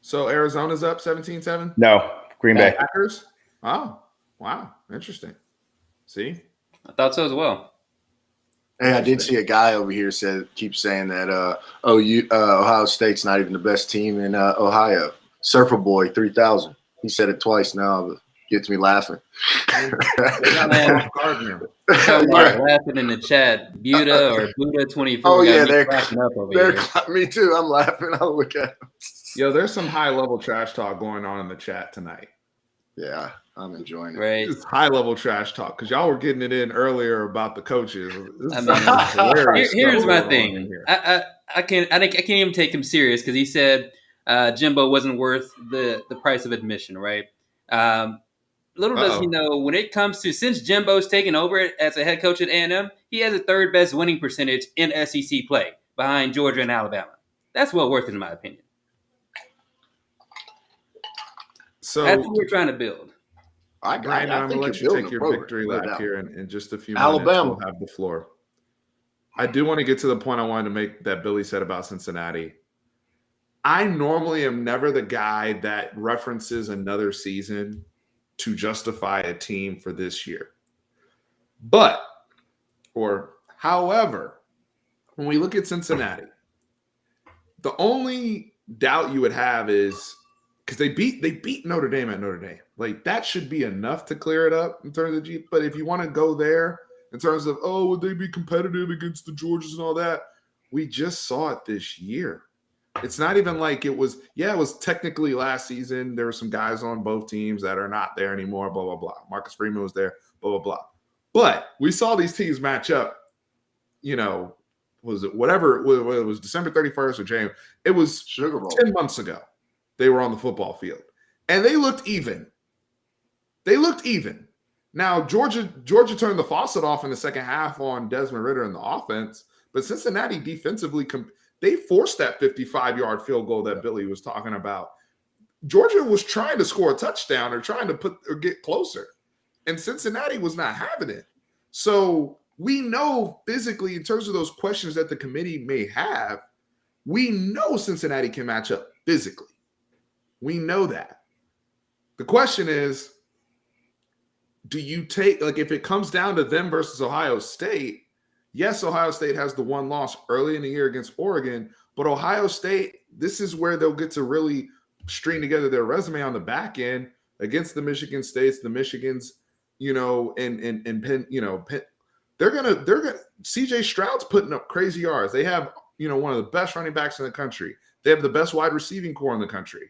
So Arizona's up 17-7?
No. Green Bay.
Packers? Oh, wow. Interesting. See?
I thought so as well.
Hey, I did see a guy over here keeps saying that Ohio State's not even the best team in Ohio. Surfer Boy 3000. He said it twice now, but gets me laughing.
Laughing in the chat. Buda or Buddha24.
Oh yeah,
they're cracking up over here.
Me too. I'm laughing. I'll look at them.
Yo, there's some high level trash talk going on in the chat tonight.
Yeah, I'm enjoying it.
Right.
It's high level trash talk because y'all were getting it in earlier about the coaches.
Here's my thing. I can't even take him serious because he said Jimbo wasn't worth the price of admission, right? Little does he know, when it comes to, since Jimbo's taken over as a head coach at A&M, he has the third best winning percentage in SEC play behind Georgia and Alabama. That's well worth it, in my opinion.
So
that's what we're trying to build.
Brandon, I'm going to let you take your victory lap here in just a few minutes.
Alabama
will have the floor. I do want to get to the point I wanted to make that Billy said about Cincinnati. I normally am never the guy that references another season to justify a team for this year. However, when we look at Cincinnati, the only doubt you would have is because they beat Notre Dame at Notre Dame. Like, that should be enough to clear it up in terms of G. But if you want to go there in terms of, would they be competitive against the Georgias and all that? We just saw it this year. It's not even like it was technically last season. There were some guys on both teams that are not there anymore, blah, blah, blah. Marcus Freeman was there, blah, blah, blah. But we saw these teams match up, was it whatever, it was December 31st or January. It was
Sugar Bowl.
10 months ago. They were on the football field. And they looked even. Now, Georgia turned the faucet off in the second half on Desmond Ridder in the offense, but Cincinnati defensively they forced that 55-yard field goal that Billy was talking about. Georgia was trying to score a touchdown or trying to get closer, and Cincinnati was not having it. So we know physically, in terms of those questions that the committee may have, we know Cincinnati can match up physically. We know that. The question is, do you take, if it comes down to them versus Ohio State, yes, Ohio State has the one loss early in the year against Oregon, but Ohio State, this is where they'll get to really string together their resume on the back end against the Michigan States, the Michigans, and Penn, they're gonna CJ Stroud's putting up crazy yards. They have, one of the best running backs in the country. They have the best wide receiving core in the country.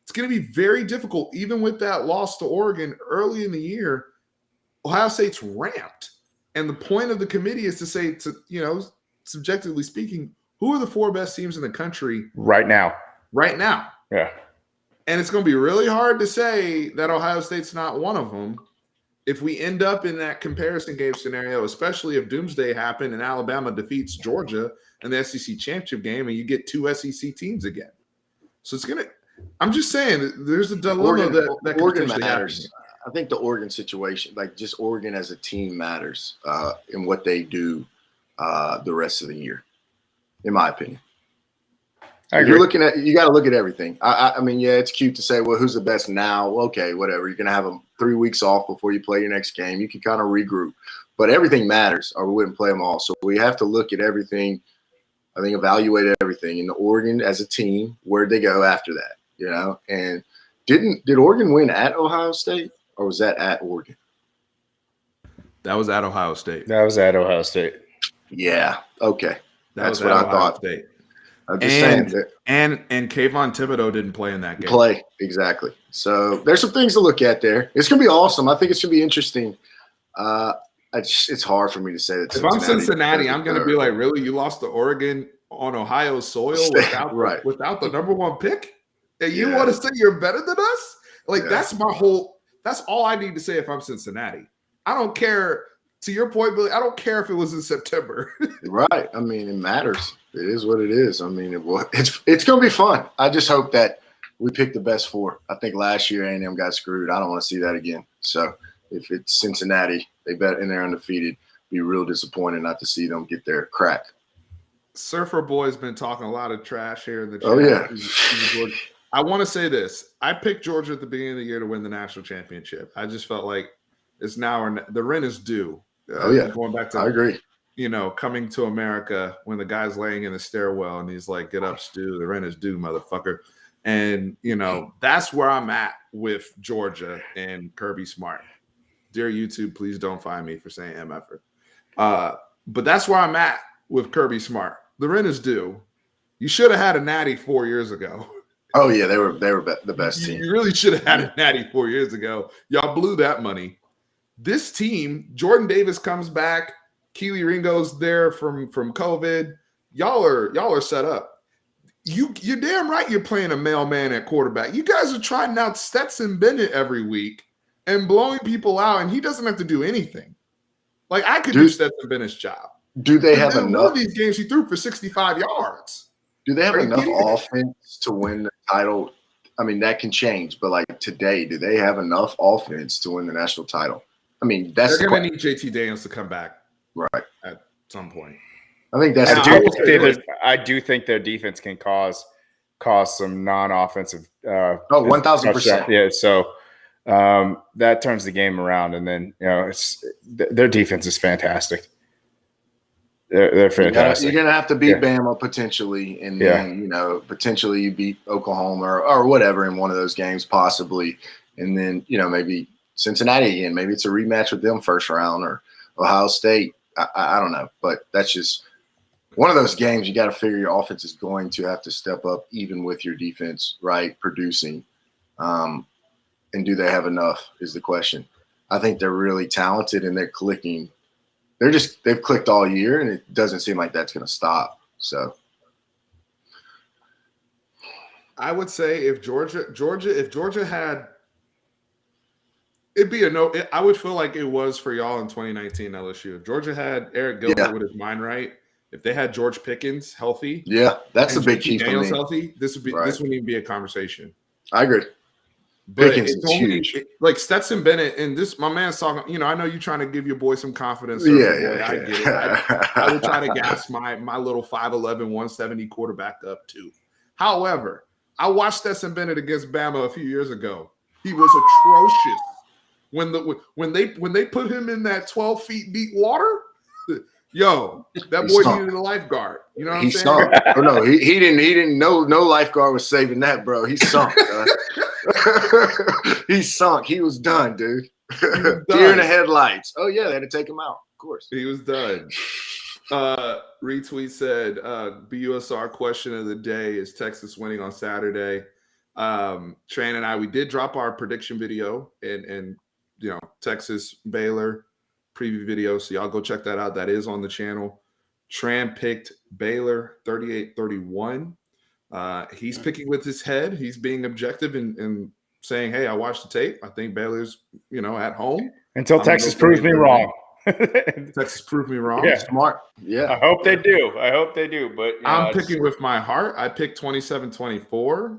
It's going to be very difficult, even with that loss to Oregon early in the year. Ohio State's ramped. And the point of the committee is to say, subjectively speaking, who are the four best teams in the country
right now?
Yeah. And it's going to be really hard to say that Ohio State's not one of them if we end up in that comparison game scenario, especially if Doomsday happened and Alabama defeats Georgia in the SEC championship game and you get two SEC teams again. So it's going to – I'm just saying there's a dilemma that
Oregon
potentially
matters. I think the Oregon situation, like just Oregon as a team, matters in what they do the rest of the year, in my opinion. You're looking at, you got to look at everything. I mean, yeah, it's cute to say, well, who's the best now? Okay, whatever. You're going to have 3 weeks off before you play your next game. You can kind of regroup, but everything matters, or we wouldn't play them all. So we have to look at everything. I think evaluate everything. In Oregon as a team, where'd they go after that? You know, and did Oregon win at Ohio State, or was that at Oregon?
That was at Ohio State.
That was at Ohio State.
Yeah. Okay.
That's
what I thought.
State.
I'm just saying that.
And Kayvon Thibodeau didn't play in that game.
Exactly. So there's some things to look at there. It's gonna be awesome. I think it's gonna be interesting. It's hard for me to say that.
If I'm Cincinnati, I'm gonna be like, really? You lost to Oregon on Ohio soil without the number 1 pick? And you want to say you're better than us? Like that's all I need to say if I'm Cincinnati. I don't care. To your point, Billy, I don't care if it was in September.
Right. I mean, it matters. It is what it is. I mean, it's going to be fun. I just hope that we pick the best 4. I think last year A&M got screwed. I don't want to see that again. So if it's Cincinnati, they bet and they're undefeated, be real disappointed not to see them get their crack.
Surfer Boy's been talking a lot of trash here in the chat.
Oh, yeah.
I want to say this. I picked Georgia at the beginning of the year to win the national championship. I just felt like it's now or the rent is due. Going back to,
I agree.
You know, coming to America when the guy's laying in the stairwell and he's like, "Get up, Stu. The rent is due, motherfucker." And you know, that's where I'm at with Georgia and Kirby Smart. Dear YouTube, please don't find me for saying MFer. But that's where I'm at with Kirby Smart. The rent is due. You should have had a natty 4 years ago.
Oh yeah, they were the best team.
You really should have had a natty 4 years ago. Y'all blew that money. This team, Jordan Davis comes back. Keely Ringo's there from COVID. Y'all are set up. You're damn right. You're playing a mailman at quarterback. You guys are trying out Stetson Bennett every week and blowing people out, and he doesn't have to do anything. Like I could do Stetson Bennett's job.
Do they have enough?
One of these games he threw for 65 yards.
Do they have enough offense to win the title? I mean, that can change, but like today, do they have enough offense to win the national title? I mean, they're
going to need JT Daniels to come back,
right,
at some point.
I think that's.
I do think their defense can cause some non-offensive.
1,000%.
Yeah, so that turns the game around, and then their defense is fantastic. They're fantastic.
You're gonna have to beat Bama potentially, and then potentially you beat Oklahoma or whatever in one of those games, possibly, and then maybe Cincinnati again. Maybe it's a rematch with them first round or Ohio State. I don't know, but that's just one of those games. You got to figure your offense is going to have to step up, even with your defense, right, producing. And do they have enough is the question. I think they're really talented and they're clicking. They've clicked all year, and it doesn't seem like that's going to stop. So
I would say if Georgia had, it'd be a no. I would feel like it was for y'all in 2019 LSU. If Georgia had Eric Gilbert with his mind right, if they had George Pickens healthy,
that's the big key for me.
Healthy, this wouldn't even be a conversation.
I agray.
But
Pickens is huge.
Like Stetson Bennett, and this, my man's talking. I know you're trying to give your boy some confidence. I get it. I would try to gas my little 5'11", 170 quarterback up too. However, I watched Stetson Bennett against Bama a few years ago. He was atrocious when they put him in that 12 feet deep water. Yo, that boy needed a lifeguard. You know what I'm saying?
Sunk. Oh no, he didn't. No lifeguard was saving that, bro. He sunk. He sunk. He was done, dude. Deer in the headlights. Oh yeah, they had to take him out. Of course,
he was done. Retweet said, BUSR question of the day is Texas winning on Saturday. Tran and I, we did drop our prediction video and Texas Baylor preview video. So y'all go check that out. That is on the channel. Tran picked Baylor 38-31. He's picking with his head. He's being objective and saying, hey, I watched the tape. I think Baylor's, at home.
Until Texas proves me wrong.
Texas proved me wrong.
Yeah.
Smart. Yeah.
I hope they do. But
I'm picking with my heart. I picked 27-24.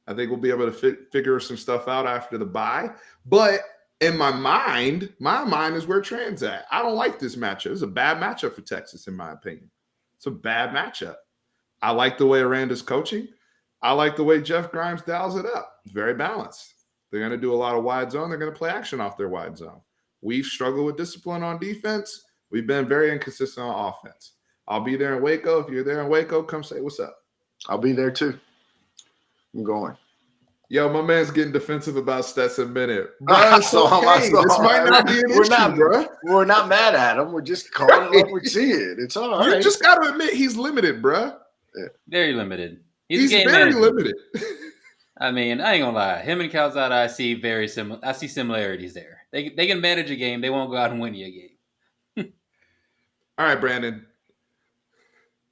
I think we'll be able to figure some stuff out after the bye. But in my mind is where Trent's at. I don't like this matchup. It's a bad matchup for Texas, in my opinion. It's a bad matchup. I like the way Aranda's coaching. I like the way Jeff Grimes dials it up. Very balanced. They're going to do a lot of wide zone. They're going to play action off their wide zone. We've struggled with discipline on defense. We've been very inconsistent on offense. I'll be there in Waco. If you're there in Waco, come say what's up.
I'll be there too. I'm going.
Yo, my man's getting defensive about Stetson Bennett.
I saw him.
This might not be an issue, bro.
We're not mad at him. We're just calling it like we see it. It's all right.
You just got to admit he's limited, bro.
Yeah.
Very limited.
He's very limited.
I mean, I ain't gonna lie. Him and Calzada, I see very similar. I see similarities there. They can manage a game. They won't go out and win you a game.
All right, Brandon.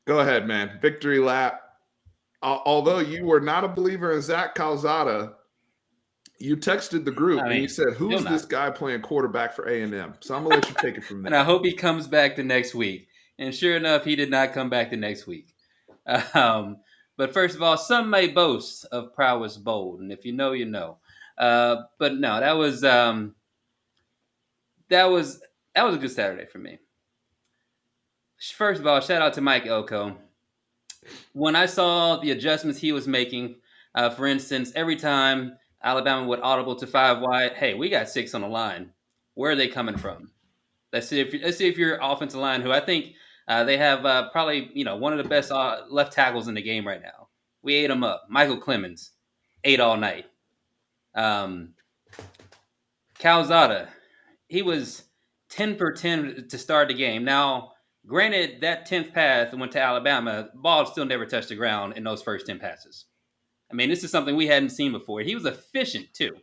Go ahead, man. Victory lap. Although you were not a believer in Zach Calzada, you texted the group and you said, "Who's this guy playing quarterback for A&M?" So I'm gonna let you take it from there.
And I hope he comes back the next week. And sure enough, he did not come back the next week. But first of all, some may boast of prowess bold, and if you know, you know. But no, that was a good Saturday for me. First of all, shout out to Mike Elko. When I saw the adjustments he was making, for instance, every time Alabama would audible to 5 wide, hey, we got 6 on the line. Where are they coming from? Let's see if your offensive line, who I think they have probably one of the best left tackles in the game right now. We ate them up. Michael Clemens ate all night. Calzada, he was 10 for 10 to start the game. Now, granted, that 10th pass went to Alabama. The ball still never touched the ground in those first 10 passes. I mean, this is something we hadn't seen before. He was efficient, too.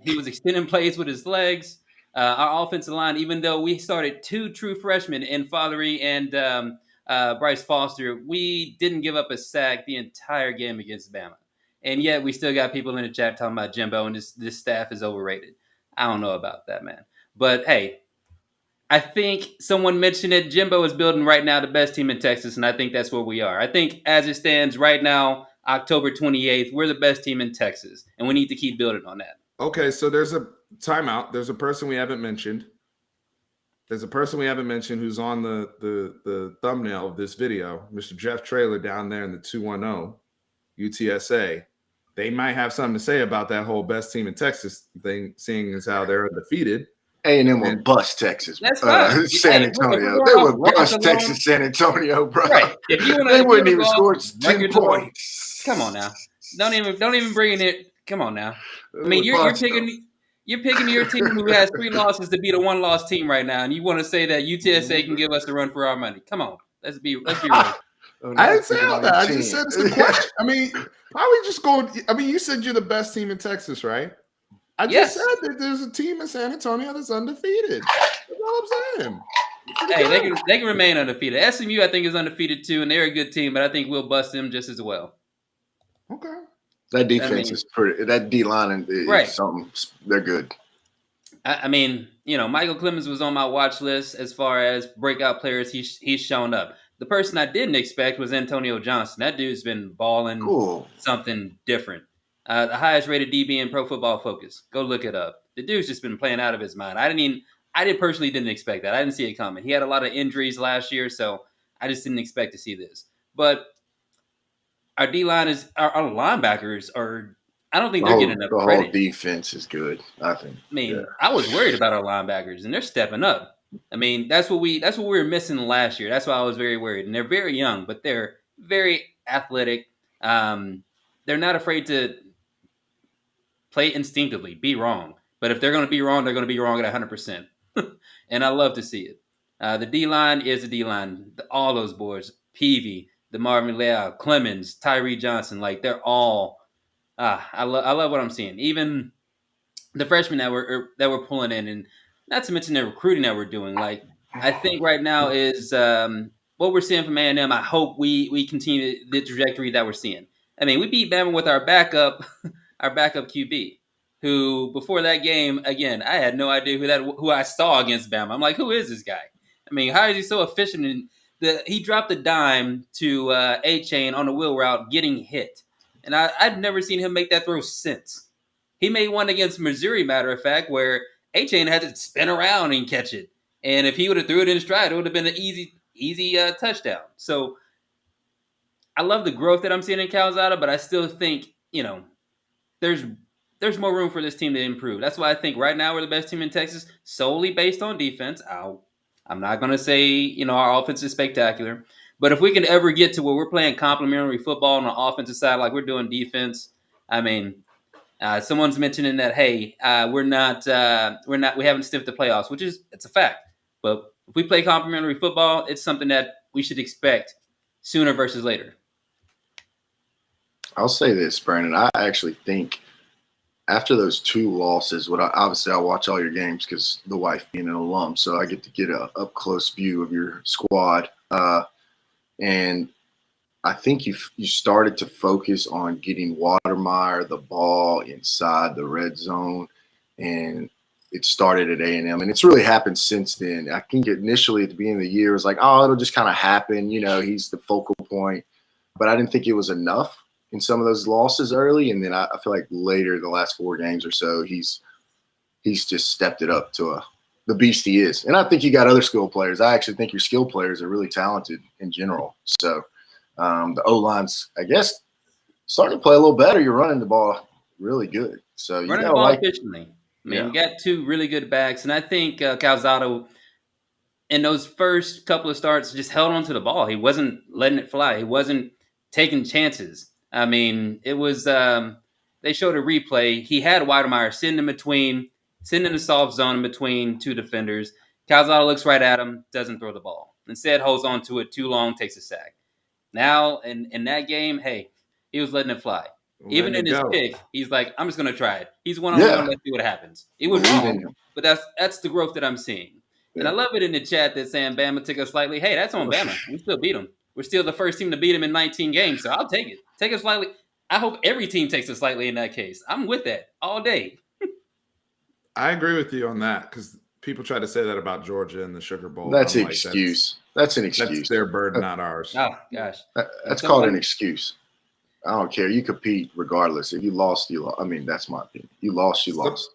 He was extending plays with his legs. Our offensive line, even though we started 2 true freshmen in Fothery and Bryce Foster, we didn't give up a sack the entire game against Bama. And yet we still got people in the chat talking about Jimbo and this staff is overrated. I don't know about that, man. But, hey, I think someone mentioned it. Jimbo is building right now the best team in Texas, and I think that's where we are. I think as it stands right now, October 28th, we're the best team in Texas, and we need to keep building on that.
Okay, so there's a timeout. There's a person we haven't mentioned. There's a person we haven't mentioned who's on the thumbnail of this video, Mr. Jeff Traylor down there in the 210 UTSA. They might have something to say about that whole best team in Texas thing, seeing as how they're undefeated.
A&M will bust Texas.
That's fine.
San Antonio. They would bust Texas, San Antonio, bro.
Right. If you
they wouldn't even score 10 points.
Come on now. Don't even bring in it. Come on now. I mean, you're picking your team who has 3 losses to beat a 1-loss team right now, and you want to say that UTSA can give us a run for our money. Come on. Let's be real.
I didn't say all that. I just said it's the question. I mean, how we just going? I mean, you said you're the best team in Texas, right? I just said that there's a team in San Antonio that's undefeated. That's all I'm saying.
Hey, they can remain undefeated. SMU, I think, is undefeated too, and they're a good team, but I think we'll bust them just as well.
Okay.
That defense is pretty. That D line is something. They're good.
I mean, Michael Clemens was on my watch list as far as breakout players. He's shown up. The person I didn't expect was Antonio Johnson. That dude's been balling something different. The highest rated DB in Pro Football Focus. Go look it up. The dude's just been playing out of his mind. I personally didn't expect that. I didn't see it coming. He had a lot of injuries last year, so I just didn't expect to see this. But our D-line our linebackers are, I don't think they're getting enough credit.
The whole defense is good, I think.
I mean, I was worried about our linebackers, and they're stepping up. I mean, that's what we were missing last year. That's why I was very worried. And they're very young, but they're very athletic. They're not afraid to play instinctively, be wrong. But if they're going to be wrong, they're going to be wrong at 100%. And I love to see it. The D-line is the D-line. All those boys, Peavy, DeMarvin Leal, Clemens, Tyree Johnson, like they're all I love what I'm seeing. Even the freshmen that we're pulling in, and not to mention the recruiting that we're doing. Like I think right now is what we're seeing from A&M. I hope we continue the trajectory that we're seeing. I mean, we beat Bama with our backup QB, who before that game, again, I had no idea who I saw against Bama. I'm like, who is this guy? I mean, how is he so efficient? He dropped a dime to A-Chain on a wheel route getting hit. And I've never seen him make that throw since. He made one against Missouri, matter of fact, where A-Chain had to spin around and catch it. And if he would have threw it in stride, it would have been an easy touchdown. So I love the growth that I'm seeing in Calzada, but I still think, there's more room for this team to improve. That's why I think right now we're the best team in Texas, solely based on defense. I'm not going to say, our offense is spectacular. But if we can ever get to where we're playing complementary football on the offensive side like we're doing defense, I mean, someone's mentioning that, hey, we haven't stiffed the playoffs, it's a fact. But if we play complementary football, it's something that we should expect sooner versus later.
I'll say this, Brandon. I actually think after those 2 losses, obviously I watch all your games because the wife being an alum, so I get to get a up close view of your squad. And I think you started to focus on getting Watermeyer the ball inside the red zone, and it started at A&M, and it's really happened since then. I think initially at the beginning of the year it was like, oh, it'll just kind of happen, he's the focal point, but I didn't think it was enough in some of those losses early, and then I feel like later, the last 4 games or so, he's just stepped it up to the beast he is. And I think you got other skill players. I actually think your skill players are really talented in general. So the O-line's, I guess, starting to play a little better. You're running the ball really good. So you
running the ball efficiently. We got 2 really good backs, and I think Calzado, in those first couple of starts, just held on to the ball. He wasn't letting it fly. He wasn't taking chances. I mean, it was they showed a replay. He had Watermeyer sitting in the soft zone in between 2 defenders. Calzado looks right at him, doesn't throw the ball. Instead, holds on to it too long, takes a sack. Now, in that game, hey, he was letting it fly. Even in his pick, he's like, I'm just going to try it. He's one-on-one. Let's see what happens. It was wrong, but that's the growth that I'm seeing. Yeah. And I love it in the chat that's saying Bama took us slightly. Hey, that's on Bama. We still beat them. We're still the first team to beat them in 19 games, so I'll take it. Take it slightly. I hope every team takes it slightly in that case. I'm with that all day.
I agree with you on that because people try to say that about Georgia and the Sugar Bowl.
That's an excuse. That's an excuse.
That's their burden, not ours.
Oh, gosh.
That's called an excuse. I don't care. You compete regardless. If you lost, you lost. I mean, that's my opinion. You lost, you lost.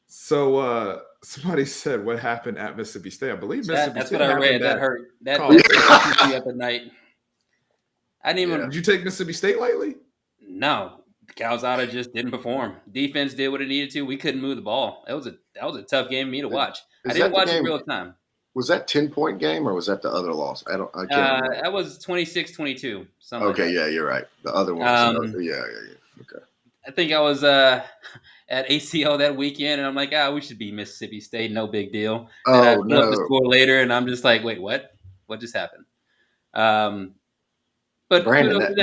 So somebody said what happened at Mississippi State. I believe Mississippi
State.
State.
That's what I read. That hurt. That hurt me up at night. I didn't even.
Did you take Mississippi State lightly?
No. Calzada just didn't perform. Defense did what it needed to. We couldn't move the ball. That was a tough game for me to watch. I didn't watch it real time.
Was that 10-point game or was that the other loss? I can't remember.
That was 26-22.
Okay, yeah, you're right. The other one was yeah. Okay.
I think I was at ACL that weekend, and I'm like, we should beat Mississippi State. No big deal. And I looked the score later, and I'm just like, wait, what? What just happened? But
Brandon,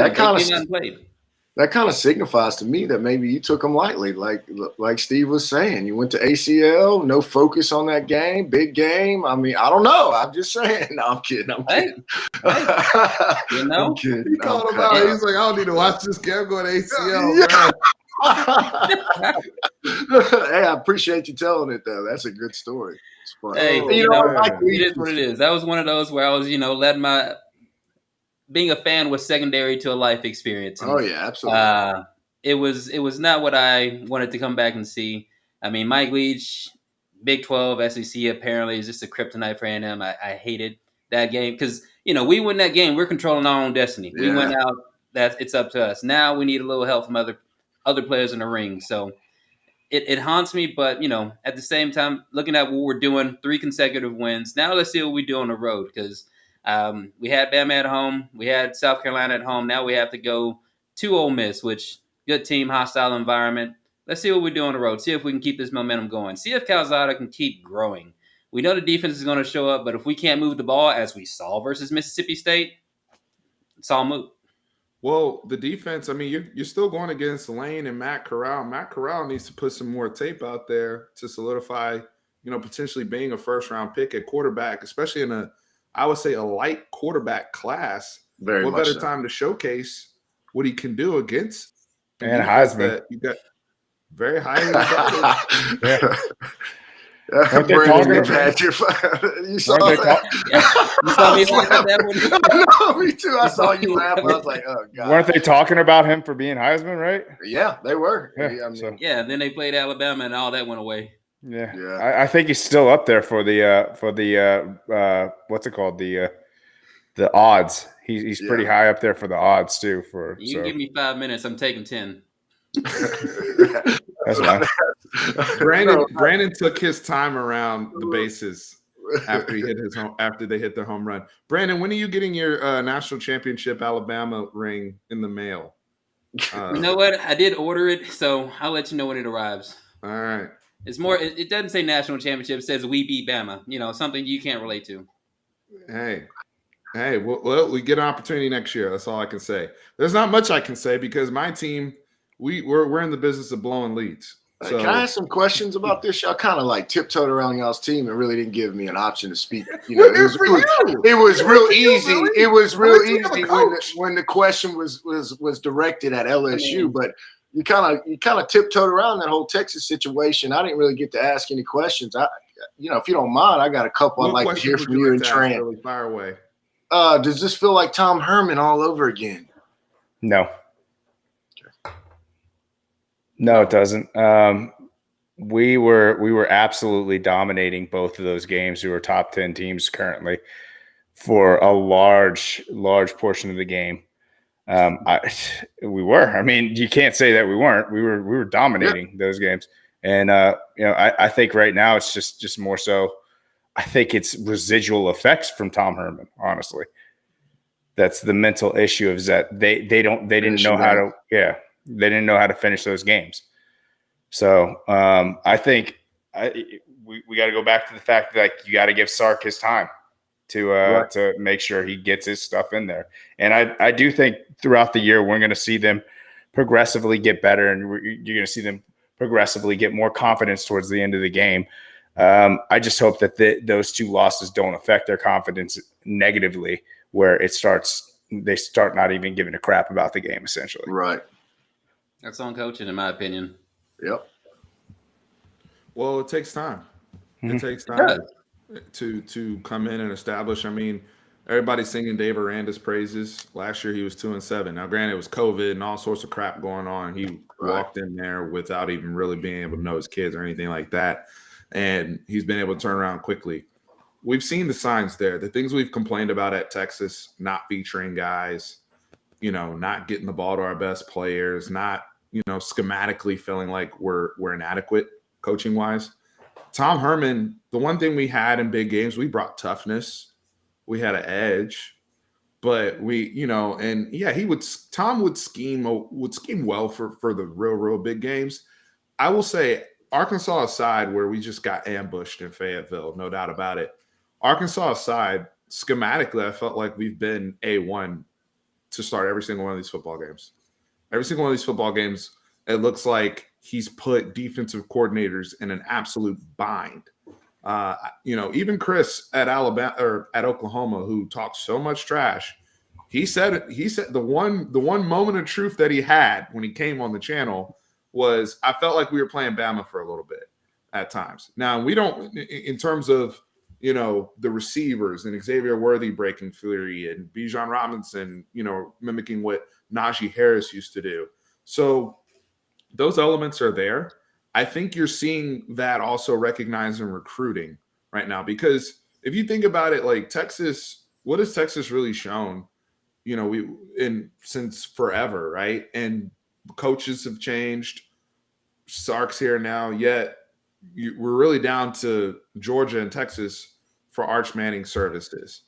that kind of signifies to me that maybe you took them lightly, like Steve was saying. You went to ACL, no focus on that game, big game. I mean, I don't know. I'm just saying. No, I'm kidding.
Hey, you know,
I'm kidding.
He called him out. He's like, I don't need to watch this game. I'm going to ACL.
Hey, I appreciate you telling it though. That's a good story. It's fun.
Hey, it is what it is. That was one of those where I was, letting my being a fan was secondary to a life experience. And,
yeah, absolutely.
It was not what I wanted to come back and see. I mean, Mike Leach, Big 12, SEC apparently is just a kryptonite for A&M. I hated that game because, we win that game. We're controlling our own destiny. Yeah. We went out. It's up to us. Now we need a little help from other players in the ring. So it haunts me. But, at the same time, looking at what we're doing, 3 consecutive wins. Now let's see what we do on the road because we had Bama at home. We had South Carolina at home. Now we have to go to Ole Miss, which good team, hostile environment. Let's see what we do on the road. See if we can keep this momentum going. See if Calzada can keep growing. We know the defense is going to show up, but if we can't move the ball as we saw versus Mississippi State, it's all moot.
Well, the defense, I mean, you're still going against Lane and Matt Corral. Matt Corral needs to put some more tape out there to solidify, potentially being a first-round pick at quarterback, especially in I would say a light quarterback class.
Very
what
much
better
so.
time to showcase what he can do against
and Heisman?
You got very highly regarded.
Weren't they
Brandon,
talking
you've had your you saw
Weren't they
that?
You saw me laugh at that one.
No, me too. I saw you laugh. I was like, oh, God.
Weren't they talking about him for being Heisman, right?
Yeah, they were.
Yeah,
I mean,
so-
Yeah, then they played Alabama and all that went away.
Yeah.
Yeah.
I think he's still up there for the what's it called? The odds. He's pretty high up there for the odds too.
You can give me 5 minutes. I'm taking 10.
That's fine.
Brandon took his time around the bases after they hit the home run. Brandon, when are you getting your national championship Alabama ring in the mail?
You know what? I did order it, so I'll let you know when it arrives.
All right.
It's more. It doesn't say national championship. It says we beat Bama. You know, something you can't relate to.
Hey, well, we get an opportunity next year. That's all I can say. There's not much I can say because my team, we're in the business of blowing leads. So,
can I ask some questions about this? Y'all kind of like tiptoed around y'all's team and really didn't give me an option to speak. You know, it was real easy. It was real easy when the question was directed at LSU, but you kind of tiptoed around that whole Texas situation. I didn't really get to ask any questions. If you don't mind, I got a couple I'd like to hear from you and Tran.
Really fire away.
Does this feel like Tom Herman all over again?
No. No, it doesn't. We were absolutely dominating both of those games. We were top 10 teams currently for a large portion of the game. We were. I mean, you can't say that we weren't. We were dominating those games. And I think right now it's just more so. I think it's residual effects from Tom Herman. Honestly, that's the mental issue is that they didn't know how to finish those games. So I think we got to go back to the fact that you got to give Sark his time to make sure he gets his stuff in there. And I do think throughout the year we're going to see them progressively get better, and you're going to see them progressively get more confidence towards the end of the game. I just hope that those two losses don't affect their confidence negatively, where they start not even giving a crap about the game, essentially.
Right.
That's on coaching, in my opinion.
Yep.
Well, it takes time.
Mm-hmm.
It takes time to come in and establish. I mean, everybody's singing Dave Aranda's praises. Last year he was 2-7. Now, granted, it was COVID and all sorts of crap going on. He walked in there without even really being able to know his kids or anything like that. And he's been able to turn around quickly. We've seen the signs there. The things we've complained about at Texas, not featuring guys, not getting the ball to our best players, not, schematically feeling like we're inadequate coaching-wise. Tom Herman, the one thing we had in big games, we brought toughness. We had an edge. But Tom would scheme well for the real big games. I will say, Arkansas aside, where we just got ambushed in Fayetteville, no doubt about it. Arkansas aside, schematically, I felt like we've been A1 to start every single one of these football games. Every single one of these football games, it looks like he's put defensive coordinators in an absolute bind. Even Chris at Alabama or at Oklahoma, who talks so much trash, he said the one moment of truth that he had when he came on the channel was, I felt like we were playing Bama for a little bit at times. Now, we don't, in terms of, the receivers and Xavier Worthy breaking free and Bijan Robinson, mimicking what Najee Harris used to do. So those elements are there. I think you're seeing that also recognized in recruiting right now, because if you think about it, like Texas, what has Texas really shown? Since forever, right? And coaches have changed. Sark's here now, yet we're really down to Georgia and Texas for Arch Manning services.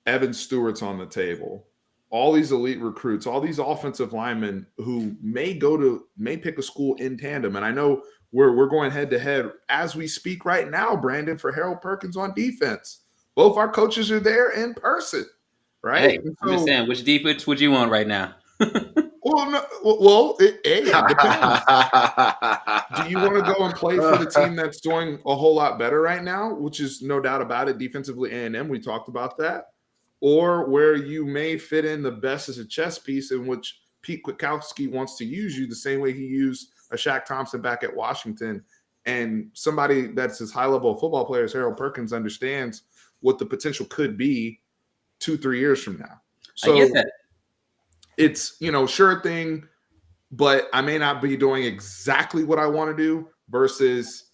Evan Stewart's on the table. All these elite recruits, all these offensive linemen who may pick a school in tandem. And I know we're going head to head as we speak right now, Brandon, for Harold Perkins on defense. Both our coaches are there in person, right?
Hey, I'm just saying, which defense would you want right now?
It depends. Do you want to go and play for the team that's doing a whole lot better right now, which is no doubt about it, defensively A&M, we talked about that, or where you may fit in the best as a chess piece in which Pete Kwiatkowski wants to use you the same way he used a Shaq Thompson back at Washington And somebody that's as high level a football player as Harold Perkins understands what the potential could be 2-3 years from now. So
I get that.
It's, sure thing, but I may not be doing exactly what I want to do versus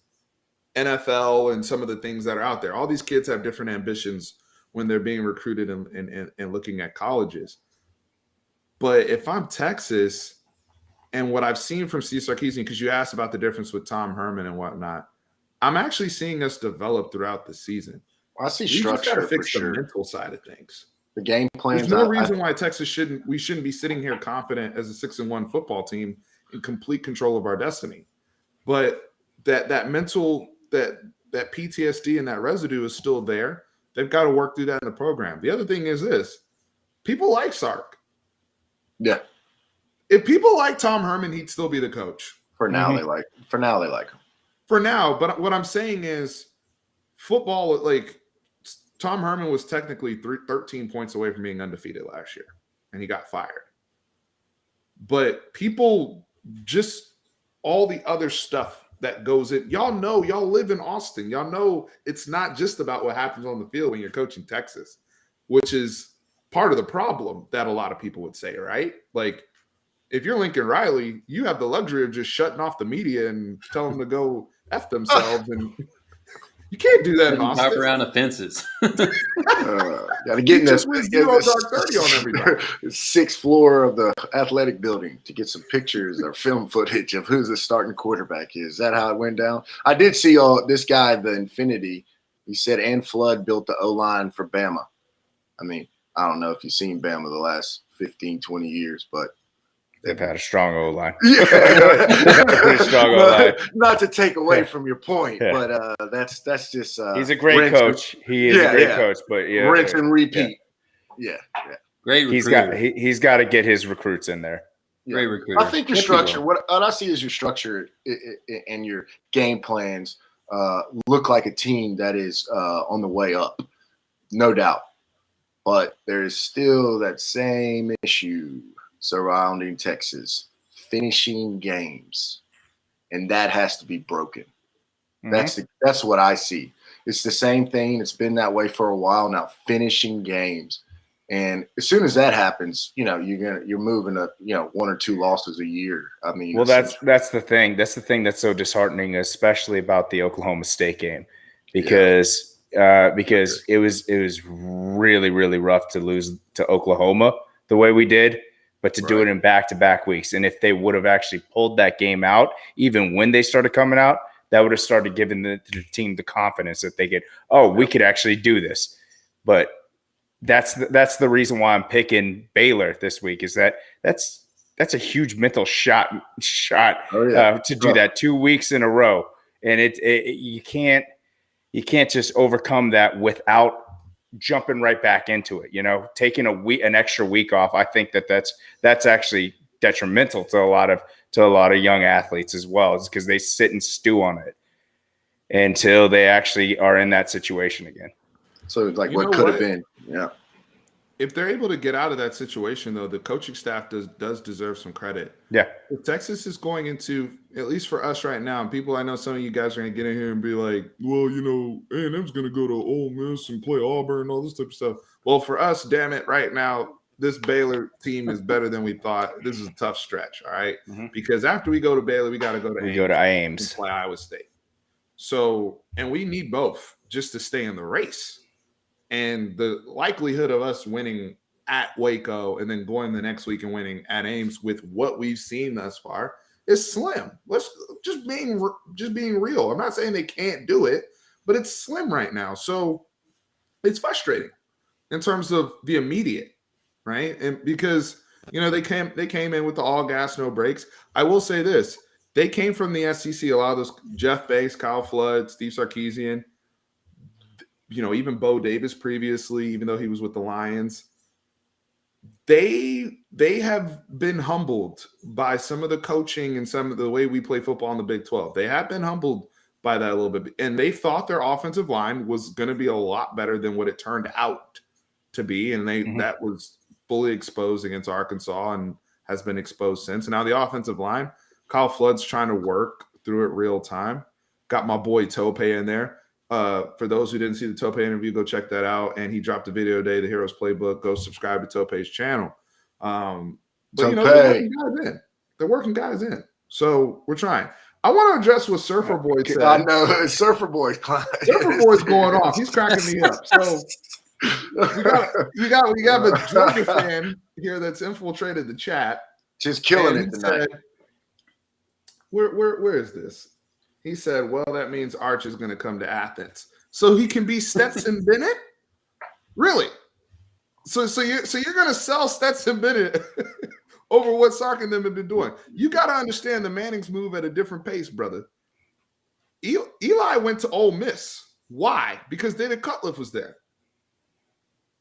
NFL and some of the things that are out there. All these kids have different ambitions when they're being recruited and looking at colleges. But if I'm Texas, and what I've seen from Steve Sarkisian, because you asked about the difference with Tom Herman and whatnot, I'm actually seeing us develop throughout the season.
I see
We
structure
just got to fix
for
the
sure.
mental side of things.
The game plans.
There's no reason why Texas shouldn't be sitting here confident as a 6-1 football team in complete control of our destiny. But that mental that PTSD and that residue is still there. They've got to work through that in the program. The other thing is this: people like Sark.
Yeah.
If people like Tom Herman, he'd still be the coach.
For now, they like him.
For now, but what I'm saying is, football, like Tom Herman was technically 13 points away from being undefeated last year, and he got fired. But people, just all the other stuff that goes in, y'all live in Austin. Y'all know it's not just about what happens on the field when you're coaching Texas, which is part of the problem that a lot of people would say, right? Like, if you're Lincoln Riley, you have the luxury of just shutting off the media and telling them to go F themselves. And you can't do that in Austin.
Talk around the fences.
Got to get in this
dark 30 on everybody.
6th floor of the athletic building to get some pictures or film footage of who the starting quarterback is. Is that how it went down? I did see this guy, the Infinity. He said Ann Flood built the O-line for Bama. I mean, I don't know if you've seen Bama the last 15, 20 years, but
they've had a strong O-line.
Yeah.
Pretty strong O-line.
Not to take away from your point, but that's just
he's a great coach. He is a great coach, but
rinse and repeat. Yeah.
Great recruiter.
He's got to get his recruits in there.
Great recruiter.
I think your structure, what I see is your structure and your game plans look like a team that is on the way up, no doubt. But there's still that same issue surrounding Texas, finishing games, and that has to be broken. Mm-hmm. That's what I see. It's the same thing. It's been that way for a while now. Finishing games, and as soon as that happens, you're moving up, 1 or 2 losses a year. I mean,
well, that's the thing. That's the thing that's so disheartening, especially about the Oklahoma State game, because it was really, really rough to lose to Oklahoma the way we did. But to do it in back-to-back weeks. And if they would have actually pulled that game out, even when they started coming out, that would have started giving the team the confidence that they could, we could actually do this. But that's the reason why I'm picking Baylor this week, is that's a huge mental shot to do that 2 weeks in a row. And you can't just overcome that without jumping right back into it, taking an extra week off. I think that's actually detrimental to a lot of young athletes as well, is because they sit and stew on it until they actually are in that situation again.
So like what could have been. Yeah.
If they're able to get out of that situation, though, the coaching staff does deserve some credit.
Yeah.
If Texas is going into, at least for us right now, and people, I know some of you guys are going to get in here and be like, well, A&M's going to go to Ole Miss and play Auburn and all this type of stuff. Well, for us, damn it, right now, this Baylor team is better than we thought. This is a tough stretch, all right? Mm-hmm. Because after we go to Baylor, we got to go to Ames and play Iowa State. So, and we need both just to stay in the race. And the likelihood of us winning at Waco and then going the next week and winning at Ames with what we've seen thus far is slim. Let's just being real. I'm not saying they can't do it, but it's slim right now. So it's frustrating in terms of the immediate, right? And because they came in with the all gas, no brakes. I will say this: they came from the SEC. A lot of those Jeff Bass, Kyle Flood, Steve Sarkisian. Even Bo Davis previously, even though he was with the Lions, they have been humbled by some of the coaching and some of the way we play football in the Big 12. They have been humbled by that a little bit. And they thought their offensive line was going to be a lot better than what it turned out to be. And that was fully exposed against Arkansas and has been exposed since. And now the offensive line, Kyle Flood's trying to work through it real time. Got my boy Tope in there. For those who didn't see the Tope interview, go check that out. And he dropped a video today, the Heroes Playbook. Go subscribe to Tope's channel. But you know, they're working guys in. So we're trying. I want to address what Surfer Boy said.
I know Surfer Boy's
going off. He's cracking me up. So we got a Georgia fan here that's infiltrated the chat.
Just killing it tonight.
Said, where is this? He said, well, that means Arch is going to come to Athens. So he can be Stetson Bennett? Really? So you're going to sell Stetson Bennett over what Sark and them have been doing. You got to understand the Mannings move at a different pace, brother. Eli went to Ole Miss. Why? Because David Cutcliffe was there.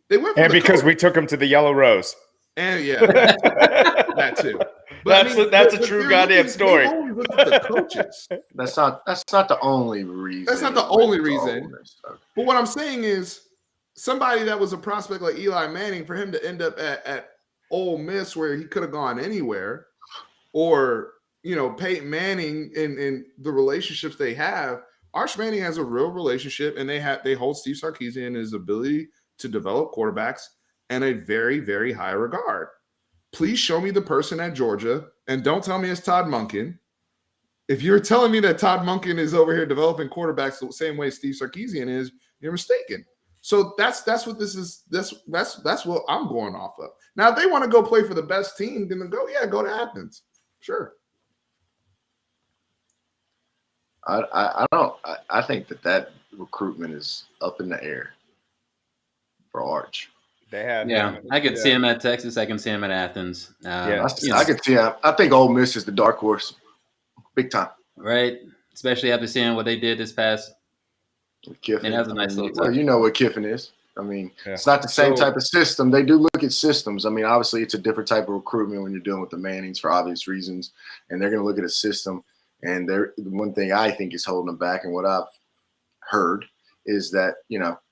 They went
because we took him to the Yellow Rose.
And that too. But
that's a true goddamn story.
The coaches.
That's not the only reason.
That's not the only reason. But what I'm saying is, somebody that was a prospect like Eli Manning, for him to end up at Ole Miss, where he could have gone anywhere, or Peyton Manning and the relationships they have. Arch Manning has a real relationship, and they hold Steve Sarkisian and his ability to develop quarterbacks in a very, very high regard. Please show me the person at Georgia, and don't tell me it's Todd Monken. If you're telling me that Todd Monken is over here developing quarterbacks the same way Steve Sarkisian is, you're mistaken. So that's what this is. That's what I'm going off of. Now, if they want to go play for the best team, then go to Athens. Sure.
I think that recruitment is up in the air for Arch.
They have,
I could see him at Texas. I can see him at Athens.
I could see him. I think Ole Miss is the dark horse, big time.
Right, especially after seeing what they did this past.
Kiffin,
and that's a nice little.
Well, you know what Kiffin is. I mean, it's not the same type of system. They do look at systems. I mean, obviously, it's a different type of recruitment when you're dealing with the Mannings for obvious reasons, and they're going to look at a system. And the one thing I think is holding them back, and what I've heard is that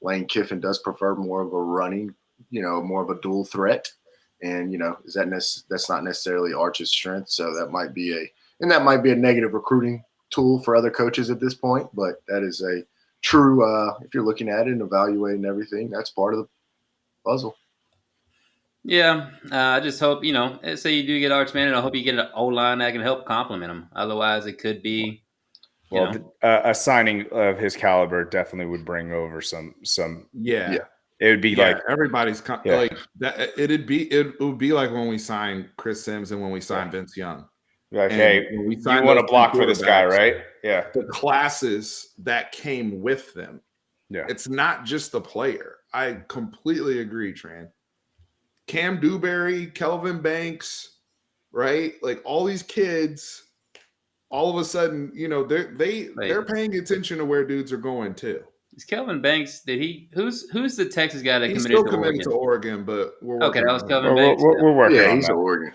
Lane Kiffin does prefer more of a running. More of a dual threat, and that's not necessarily Arch's strength. So that might be a negative recruiting tool for other coaches at this point. But that is a true. If you're looking at it and evaluating everything, that's part of the puzzle.
Yeah, I just hope say you do get Arch Manning, I hope you get an O-line that can help complement him. Otherwise, it could be.
A signing of his caliber definitely would bring over some.
Yeah.
It would be like
everybody's like that. It would be like when we signed Chris Sims and when we signed Vince Young.
Like, hey, you want to block for this guy, right? Yeah.
The classes that came with them. Yeah. It's not just the player. I completely agree, Tran. Cam Dewberry, Kelvin Banks, right? Like all these kids, all of a sudden, they're paying attention to where dudes are going too.
Is Kelvin Banks? Who's the Texas guy that
he's
committed
still committed to Oregon? But we're working
that was Kelvin Banks.
We're working on
he's
that.
Oregon.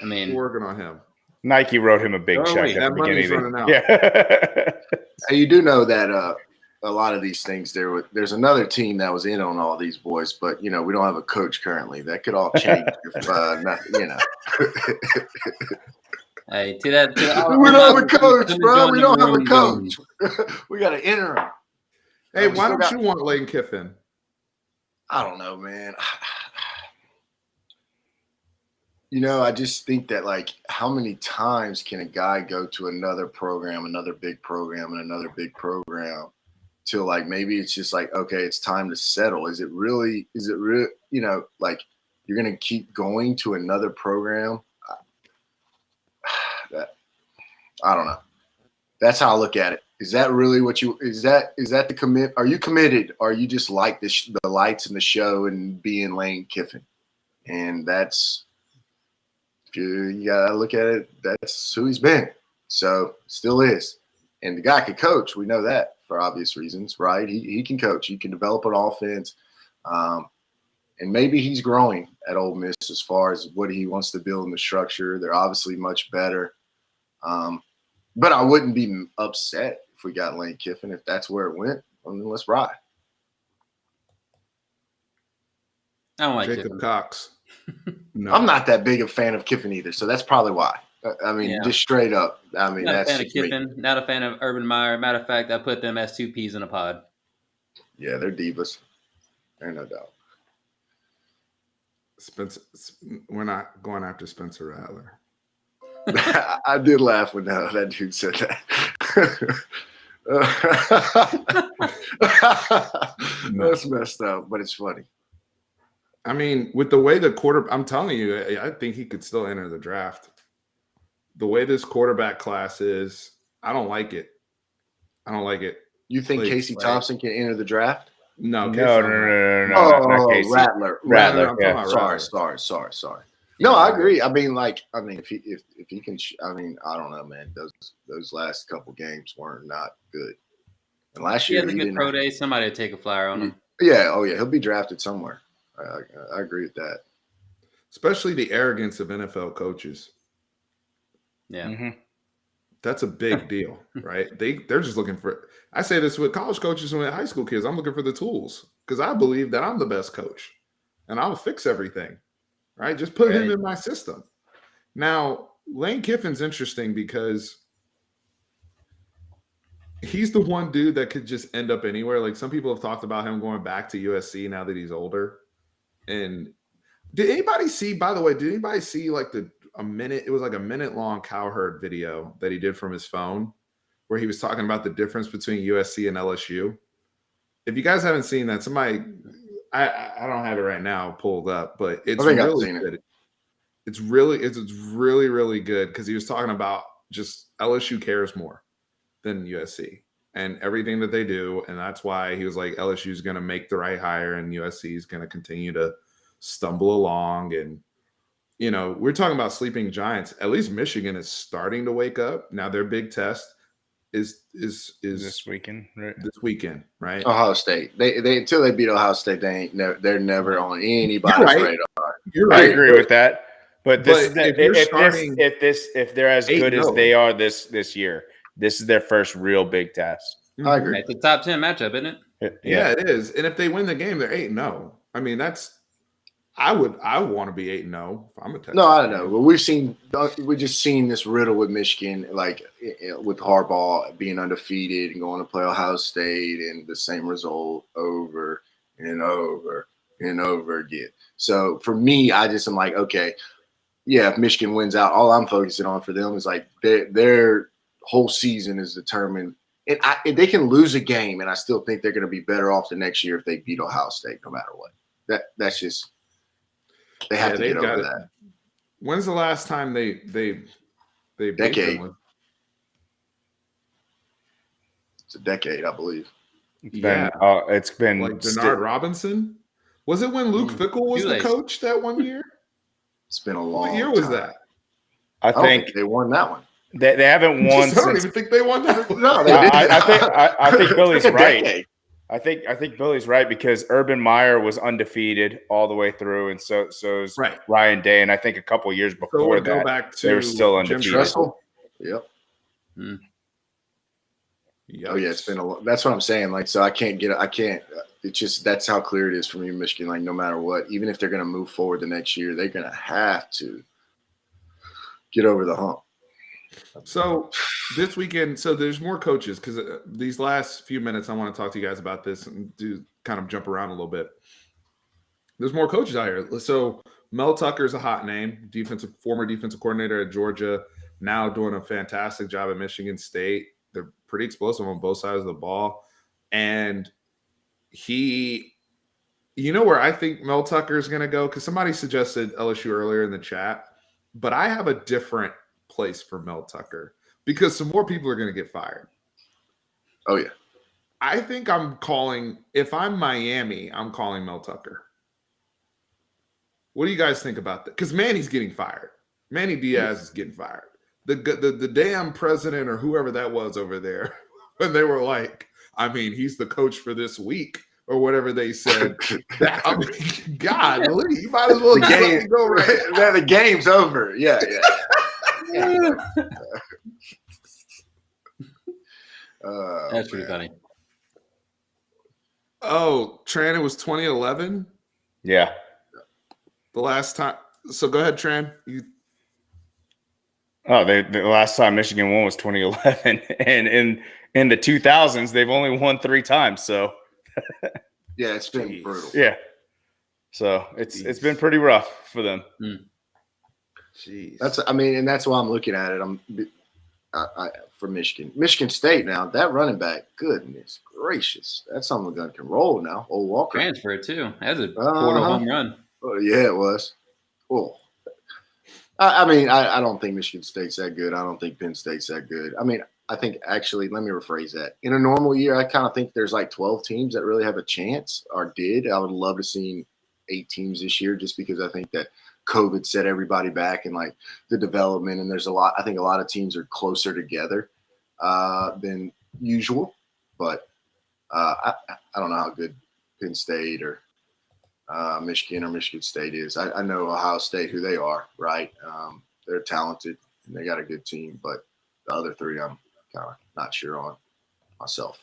I mean,
we're working on him.
Nike wrote him a big check at the beginning. Yeah.
You do know that a lot of these things there's another team that was in on all these boys, but we don't have a coach currently. That could all change if
Hey, to that,
we don't have a coach, bro. We don't have a coach. We got to enter him.
Hey, why don't you want Lane Kiffin?
I don't know, man. I just think that, like, how many times can a guy go to another program, another big program, and another big program till, like, maybe it's just like, okay, it's time to settle. Is it really, like, you're going to keep going to another program? I don't know. That's how I look at it. Is that really what is that the commit? Are you committed? Or are you just like the lights and the show and being Lane Kiffin? And that's, if you gotta look at it, that's who he's been. So still is. And the guy can coach. We know that for obvious reasons, right? He can coach. He can develop an offense. And maybe he's growing at Ole Miss as far as what he wants to build in the structure. They're obviously much better. But I wouldn't be upset if we got Lane Kiffin. If that's where it went, then let's ride.
I don't like
Jacob
Kiffin.
Cox. No.
I'm not that big a fan of Kiffin either, so that's probably why. I mean,
Yeah.
just straight up. I mean,
Not a
that's
fan of
just me.
Kiffin. Not a fan of Urban Meyer. Matter of fact, I put them as two peas in a pod.
Yeah, they're divas. There's no doubt.
Spencer, we're not going after Spencer Rattler.
I did laugh when that dude said that. That's messed up, but it's funny.
I mean, with the way the quarter, I'm telling you, I think he could still enter the draft. The way this quarterback class is, I don't like it. I don't like it.
You think
Like,
Casey Thompson can enter the draft?
No,
No,
Oh,
not Casey.
Rattler.
Rattler,
I'm
yeah.
talking about
Sorry.
Rattler.
No, I agree. I mean, if he can, I mean, I don't know, man. Those last couple games weren't not good. And last
He
year
had a
he
good
didn't.
pro day. Somebody would take a flyer on him.
Yeah. Oh, yeah. He'll be drafted somewhere. I agree with that.
Especially the arrogance of NFL coaches.
Yeah.
Mm-hmm.
That's a big deal, right? They're just looking for. I say this with college coaches and with high school kids. I'm looking for the tools because I believe that I'm the best coach, and I'll fix everything. Right? Just put him in my system. Now, Lane Kiffin's interesting because he's the one dude that could just end up anywhere. Like some people have talked about him going back to USC now that he's older. And did anybody see? By the way, did anybody see like a minute? It was like a minute-long Cowherd video that he did from his phone, where he was talking about the difference between USC and LSU. If you guys haven't seen that, somebody. I don't have it right now pulled up, but it's really good. It's really, really good because he was talking about just LSU cares more than USC and everything that they do. And that's why he was like, LSU is going to make the right hire and USC is going to continue to stumble along. And, you know, we're talking about sleeping giants. At least Michigan is starting to wake up. Now their big test is
this weekend, right?
This weekend, right?
Ohio State. They until they beat Ohio State, they're never on anybody's radar.
I agree with that. But if they're as good as they are this year, this is their first real big test.
I agree.
It's a top 10 matchup, isn't it?
Yeah, it is. And if they win the game, they're 8-0. I mean, I want to be 8-0 if I'm a Texas.
No, I don't know. But we just seen this riddle with Michigan, like with Harbaugh being undefeated and going to play Ohio State and the same result over and over and over again. So for me, I just am like, okay, yeah, if Michigan wins out, all I'm focusing on for them is like their whole season is determined. And they can lose a game, and I still think they're going to be better off the next year if they beat Ohio State, no matter what. That's just. They have to get over that.
When's the last time they
decade? It's a decade, I believe.
It's been
like Denard Robinson. Was it when Luke Fickell was the coach that one year?
It's been a long.
What year was that?
I think
they won that one.
They haven't won.
I don't even think they won that one.
No, they didn't.
I think Billy's right. I think Billy's right because Urban Meyer was undefeated all the way through, and so is Ryan Day. And I think a couple of years before that, they were still undefeated.
Yep. Oh yeah, it's been a. That's what I'm saying. Like, so I can't. It's just that's how clear it is for me, Michigan. Like, no matter what, even if they're going to move forward the next year, they're going to have to get over the hump.
So this weekend, there's more coaches because these last few minutes I want to talk to you guys about this and do kind of jump around a little bit. There's more coaches out here. So Mel Tucker is a hot name, former defensive coordinator at Georgia, now doing a fantastic job at Michigan State. They're pretty explosive on both sides of the ball. And you know where I think Mel Tucker is going to go? Because somebody suggested LSU earlier in the chat, but I have a different place for Mel Tucker because some more people are going to get fired.
Oh yeah.
I think if I'm Miami, I'm calling Mel Tucker. What do you guys think about that? Because Manny's getting fired. Manny Diaz is getting fired. The damn president or whoever that was over there, when they were like, I mean, he's the coach for this week or whatever they said. I mean, God, you might as well go right.
The game's over. Yeah.
That's pretty funny.
Oh, Tran, it was 2011?
Yeah.
The last time. So go ahead, Tran.
Oh, the last time Michigan won was 2011, and in the 2000s they've only won 3 times. So
Yeah, it's been brutal.
yeah, so it's been pretty rough for them.
Jeez.
And that's why I'm looking at it. For Michigan State now, that running back, goodness gracious, that son of a gun can roll now. Old Walker
Transfer too. That's a portal home run.
Oh, yeah, it was. Oh. I don't think Michigan State's that good. I don't think Penn State's that good. I think actually, let me rephrase that. In a normal year, I kind of think there's like 12 teams that really have a chance or did. I would love to see 8 teams this year just because I think that COVID set everybody back and like the development. And I think a lot of teams are closer together than usual. But I don't know how good Penn State or Michigan or Michigan State is. I know Ohio State, who they are, right? They're talented and they got a good team, but the other 3 I'm kind of not sure on myself.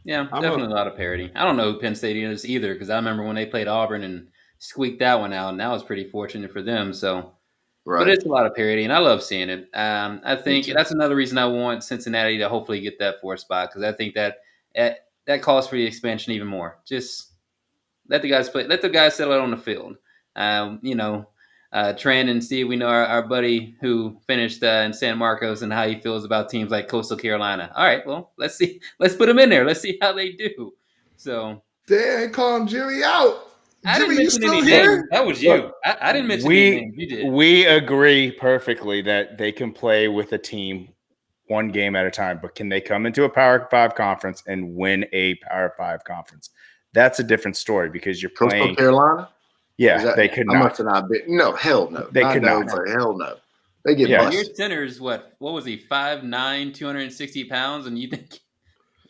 Yeah, definitely a lot of parity. I don't know who Penn State is either because I remember when they played Auburn and squeaked that one out, and that was pretty fortunate for them. So,
Right.
But it's a lot of parity, and I love seeing it. I think that's another reason I want Cincinnati to hopefully get that 4th spot because I think that calls for the expansion even more. Just let the guys play. Let the guys settle out on the field. Tran and Steve, we know our buddy who finished in San Marcos and how he feels about teams like Coastal Carolina. All right, well, let's see. Let's put them in there. Let's see how they do. So
they ain't calling Jimmy out.
I
Jimmy,
didn't
you
mention
still
any
here?
names. That was you. Look, I didn't mention any names. You did.
We agree perfectly that they can play with a team one game at a time, but can they come into a Power 5 conference and win a Power 5 conference? That's a different story because you're playing
Coastal Carolina.
Yeah, they could not.
I must have not been. No, hell no.
They could not.
But hell no. They get busted.
Your center's what was he? 5'9", 260 pounds, and you think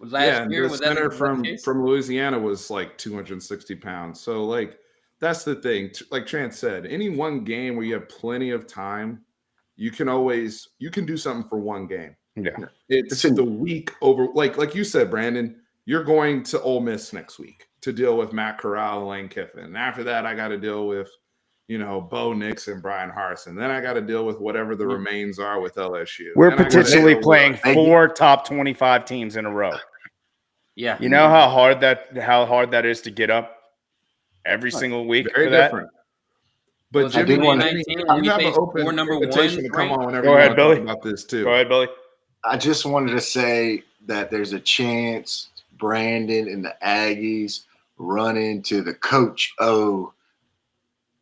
year was center from Louisiana was like 260 pounds. So like that's the thing. Like Trent said, any one game where you have plenty of time, you can do something for one game.
Yeah,
it's the week over. Like you said, Brandon, you're going to Ole Miss next week to deal with Matt Corral and Lane Kiffin. And after that, I got to deal with, Bo Nix and Brian Harsin. Then I got to deal with whatever the remains are with LSU.
We're potentially playing 4 top 25 teams in a row.
Yeah.
You know how hard that is to get up every single week
Very
for that?
Different. But Jimmy, you have an open invitation to come on whenever you want to talk about this too.
Go ahead, Billy.
I just wanted to say that there's a chance Brandon and the Aggies run into the Coach O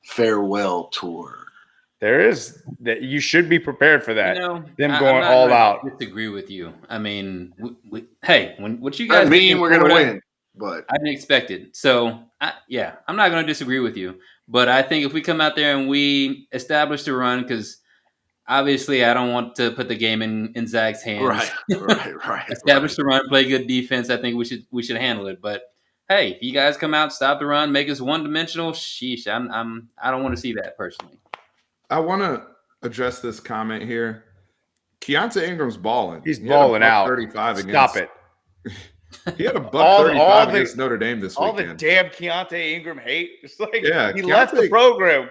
farewell tour.
There is that. You should be prepared for that. Them going
I'm
all
not
out.
Disagree with you. I mean, what you guys
mean we're going to win, but
I didn't expect it. So I'm not going to disagree with you. But I think if we come out there and we establish the run, because obviously I don't want to put the game in Zach's hands.
Right.
Establish the run, play good defense. I think we should handle it. But hey, if you guys come out, stop the run, make us one dimensional, sheesh, I don't want to see that personally.
I want to address this comment here. Keontae Ingram's balling.
He's balling out.
35
Stop it.
He had a buck 35 against Notre Dame this weekend.
All the damn Keontae Ingram hate. It's like he left the program.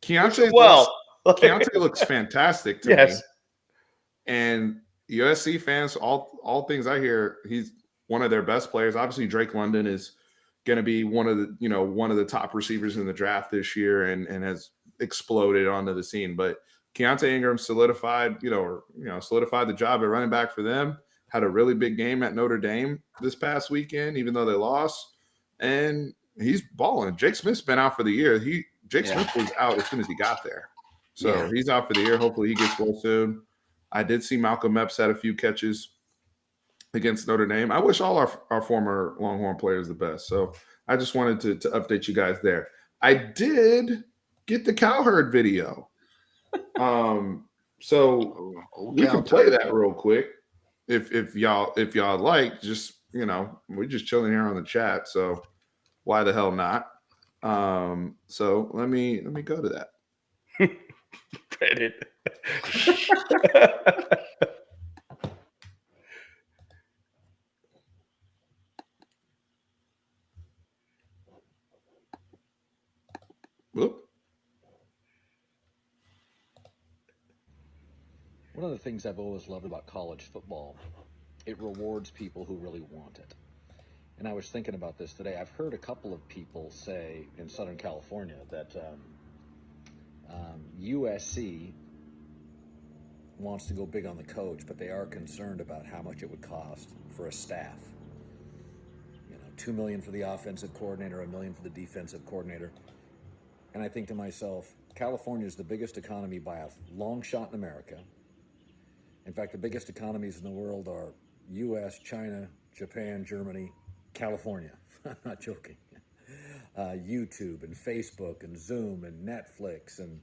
Keontae looks fantastic to me. And USC fans, all things I hear, he's one of their best players. Obviously, Drake London is going to be one of the top receivers in the draft this year and has exploded onto the scene. But Keontae Ingram solidified the job at running back for them. Had a really big game at Notre Dame this past weekend, even though they lost. And he's balling. Jake Smith's been out for the year. Smith was out as soon as he got there. So he's out for the year. Hopefully he gets well soon. I did see Malcolm Epps had a few catches against Notre Dame. I wish all our former Longhorn players the best. So I just wanted to update you guys there. I did get the Cowherd video. So we can play that real quick if y'all like. Just we're just chilling here on the chat, so why the hell not? So let me go to that.
Reddit.
Whoop.
One of the things I've always loved about college football, it rewards people who really want it. And I was thinking about this today. I've heard a couple of people say in Southern California that USC wants to go big on the coach, but they are concerned about how much it would cost for a staff. You know, $2 million for the offensive coordinator, $1 million for the defensive coordinator. And I think to myself, California is the biggest economy by a long shot in America. In fact, the biggest economies in the world are U.S., China, Japan, Germany, California. I'm not joking. YouTube and Facebook and Zoom and Netflix and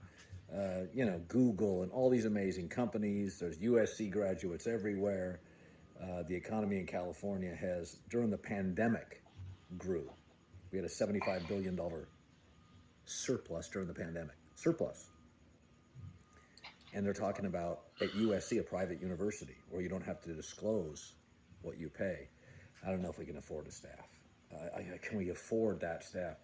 Google and all these amazing companies. There's USC graduates everywhere. The economy in California has, during the pandemic, grew. We had a $75 billion surplus during the pandemic. Surplus. And they're talking about at USC, a private university, where you don't have to disclose what you pay. I don't know if we can afford a staff. Can we afford that staff?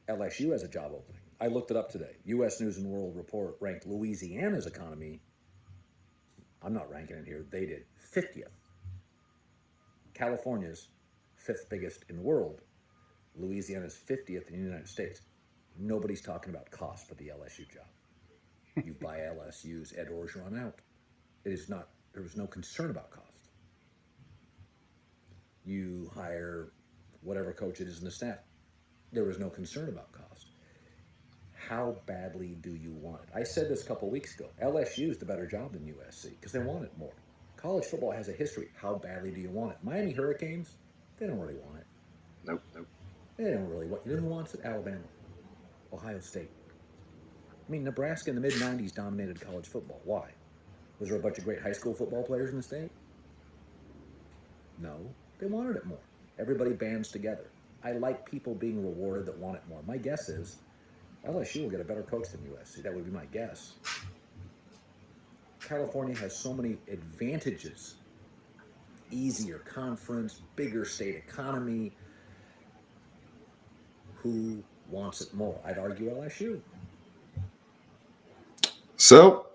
LSU has a job opening. I looked it up today. U.S. News and World Report ranked Louisiana's economy. I'm not ranking it here. They did 50th. California's 5th biggest in the world. Louisiana's 50th in the United States. Nobody's talking about cost for the LSU job. You buy LSU's Ed Orgeron out. It is not. There was no concern about cost. You hire whatever coach it is in the staff. There was no concern about cost. How badly do you want it? I said this a couple weeks ago. LSU is the better job than USC because they want it more. College football has a history. How badly do you want it? Miami Hurricanes, they don't really want it.
Nope.
They don't really want it. You know who wants it? Alabama, Ohio State. I mean, Nebraska in the mid-'90s dominated college football. Why? Was there a bunch of great high school football players in the state? No. They wanted it more. Everybody bands together. I like people being rewarded that want it more. My guess is LSU will get a better coach than USC. That would be my guess. California has so many advantages. Easier conference, bigger state economy. Who wants it more? I'd argue LSU.
So,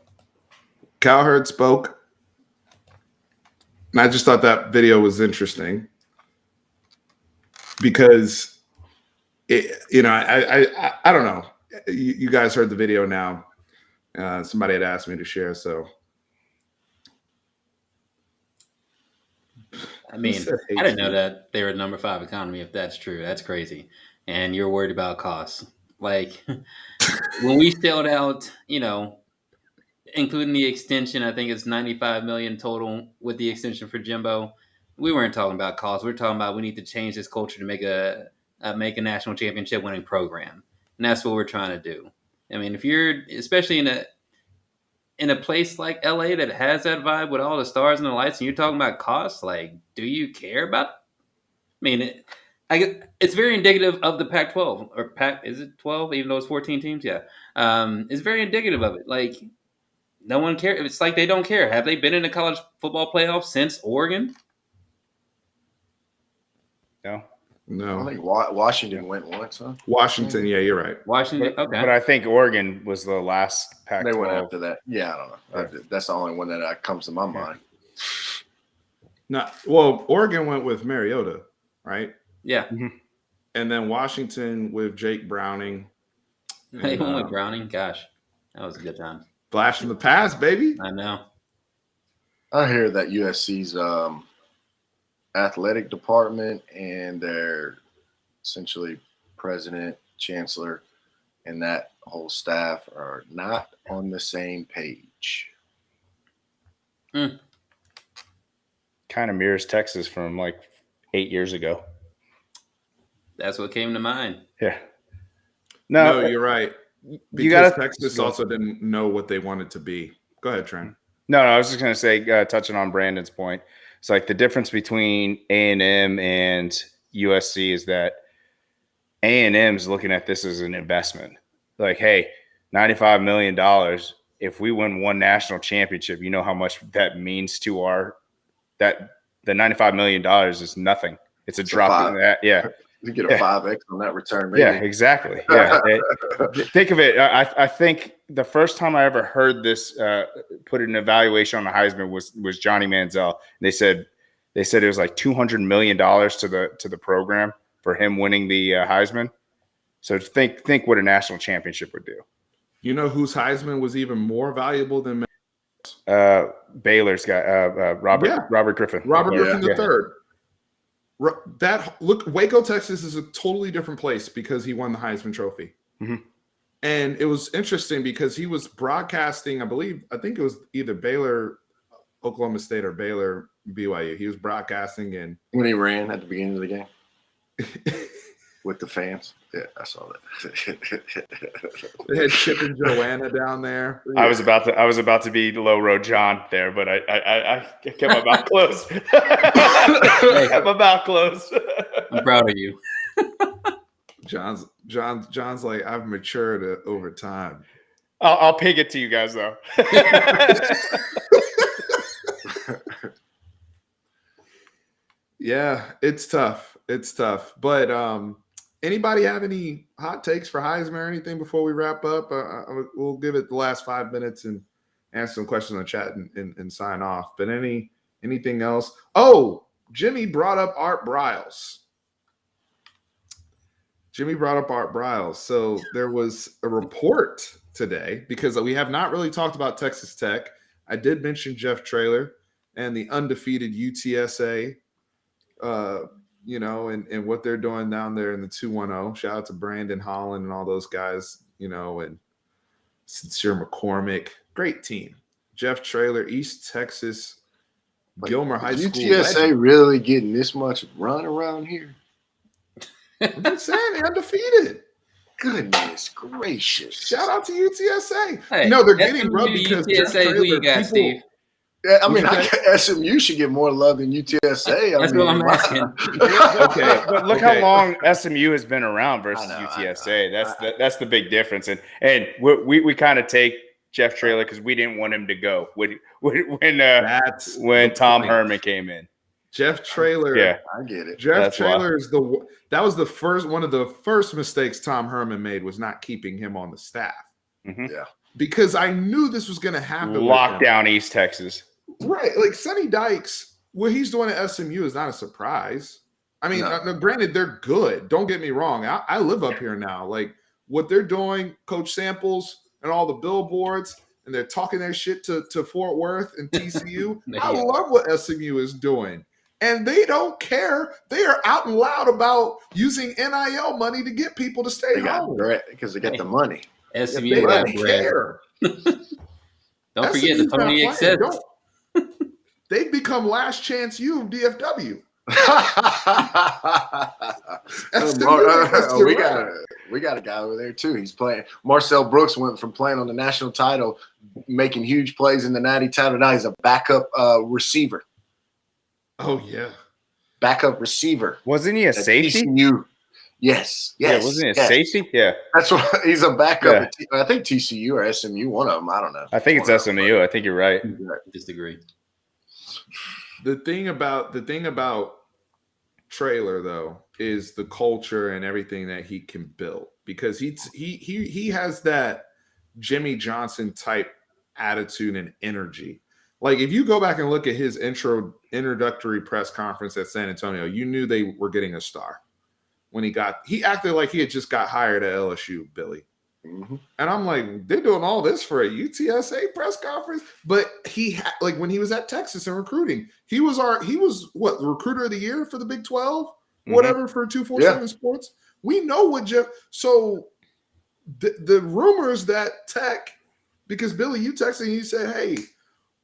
Cowherd spoke. And I just thought that video was interesting because, I don't know. You guys heard the video now. Somebody had asked me to share, so.
I mean, I didn't know that they were the number 5 economy. If that's true, that's crazy. And you're worried about costs. Like when we shelled out, including the extension, I think it's $95 million total with the extension for Jimbo. We weren't talking about costs. We're talking about we need to change this culture to make a national championship winning program, and that's what we're trying to do. I mean, if you're especially in a place like LA that has that vibe with all the stars and the lights, and you're talking about costs, like, do you care about? I mean, it's very indicative of the Pac-12 or is it 12? Even though it's 14 teams, yeah, it's very indicative of it. Like. No one cares. It's like they don't care. Have they been in the college football playoff since Oregon?
I
No.
think Washington went once, huh?
Washington, yeah, you're right.
Washington, okay.
But I think Oregon was the last Pac-12.
They went after that. Yeah, I don't know. That's the only one that comes to my mind.
No, well, Oregon went with Mariota, right?
Yeah.
Mm-hmm.
And then Washington with Jake Browning.
They went with Browning. Gosh, that was a good time.
Flash from the past, baby.
I know.
I hear that USC's athletic department and their essentially president, chancellor, and that whole staff are not on the same page.
Kind of mirrors Texas from like 8 years ago.
That's what came to mind.
Yeah.
No, you're right. Because
You got
Texas also didn't know what they wanted to be. Go ahead, Trent.
No, I was just going to say, touching on Brandon's point, it's like the difference between A&M and USC is that A&M is looking at this as an investment. Like, hey, $95 million. If we win one national championship, you know how much that means to the $95 million is nothing. It's a drop in that. Yeah.
You get a 5X on that return, maybe.
Yeah, exactly. Yeah. Think of it. I think the first time I ever heard this put an evaluation on the Heisman was Johnny Manziel. They said it was like $200 million to the program for him winning the Heisman. So think what a national championship would do.
You know whose Heisman was even more valuable than
Baylor's guy, Robert Griffin.
Robert Griffin III. Waco, Texas is a totally different place because he won the Heisman Trophy.
Mm-hmm.
And it was interesting because he was broadcasting, I think it was either Baylor, Oklahoma State, or Baylor, BYU. He was broadcasting
when he ran at the beginning of the game with the fans. Yeah, I saw that.
They had Chip and Joanna down there.
I was about to be low road John there, but I kept my mouth closed. Kept my mouth closed.
I'm proud of you.
John's like, I've matured over time.
I'll pig it to you guys though.
Yeah, it's tough. But anybody have any hot takes for Heisman or anything before we wrap up? We'll give it the last 5 minutes and answer some questions on chat and sign off. But anything else? Oh, Jimmy brought up Art Briles. So there was a report today because we have not really talked about Texas Tech. I did mention Jeff Traylor and the undefeated UTSA. And what they're doing down there in the 210. Shout out to Brandon Holland and all those guys, and Sincere McCormick. Great team. Jeff Traylor, East Texas, Gilmer High School.
UTSA legend. Really getting this much run around here?
I'm just saying, they're undefeated.
Goodness gracious.
Shout out to UTSA.
Hey,
they're getting rubbed because
UTSA,
Jeff Traylor,
who you got, Steve?
Yeah, I mean, SMU should get more love than UTSA.
That's what I'm asking.
Okay, but look how long SMU has been around versus UTSA. That's the big difference. And we kind of take Jeff Traylor because we didn't want him to go when Tom Herman came in.
Jeff Traylor,
yeah, I get it.
Jeff Traylor is that was the first one of the first mistakes Tom Herman made was not keeping him on the staff.
Mm-hmm.
Yeah,
because I knew this was going to happen.
Lockdown East Texas.
Right, like Sonny Dykes, what he's doing at SMU is not a surprise. I mean, granted, they're good. Don't get me wrong. I live up here now. Like what they're doing, Coach Samples and all the billboards, and they're talking their shit to Fort Worth and TCU. I love what SMU is doing. And they don't care. They are out and loud about using NIL money to get people to stay home.
Because they got the money.
SMU
they don't care.
Don't forget the Tony accepts.
They've become last chance U of DFW.
We got a guy over there too. He's playing. Marcel Brooks went from playing on the national title, making huge plays in the natty title. Now he's a backup receiver.
Oh yeah,
backup receiver.
Wasn't he a safety?
TCU. Yes.
Yeah, wasn't he a safety? Yeah.
That's what he's a backup. Yeah. I think TCU or SMU, one of them. I don't know.
I think it's SMU. I think you're right.
Disagree.
The thing about Traylor though is the culture and everything that he can build because he has that Jimmy Johnson type attitude and energy. Like if you go back and look at his introductory press conference at San Antonio, you knew they were getting a star. When he acted like he had just got hired at LSU, Billy.
Mm-hmm.
And I'm like, they're doing all this for a UTSA press conference. But like when he was at Texas and recruiting, he was what, the recruiter of the year for the Big 12, whatever, for 247 Sports. We know what Jeff. So the rumors that Tech, because Billy, you texted and you said, hey,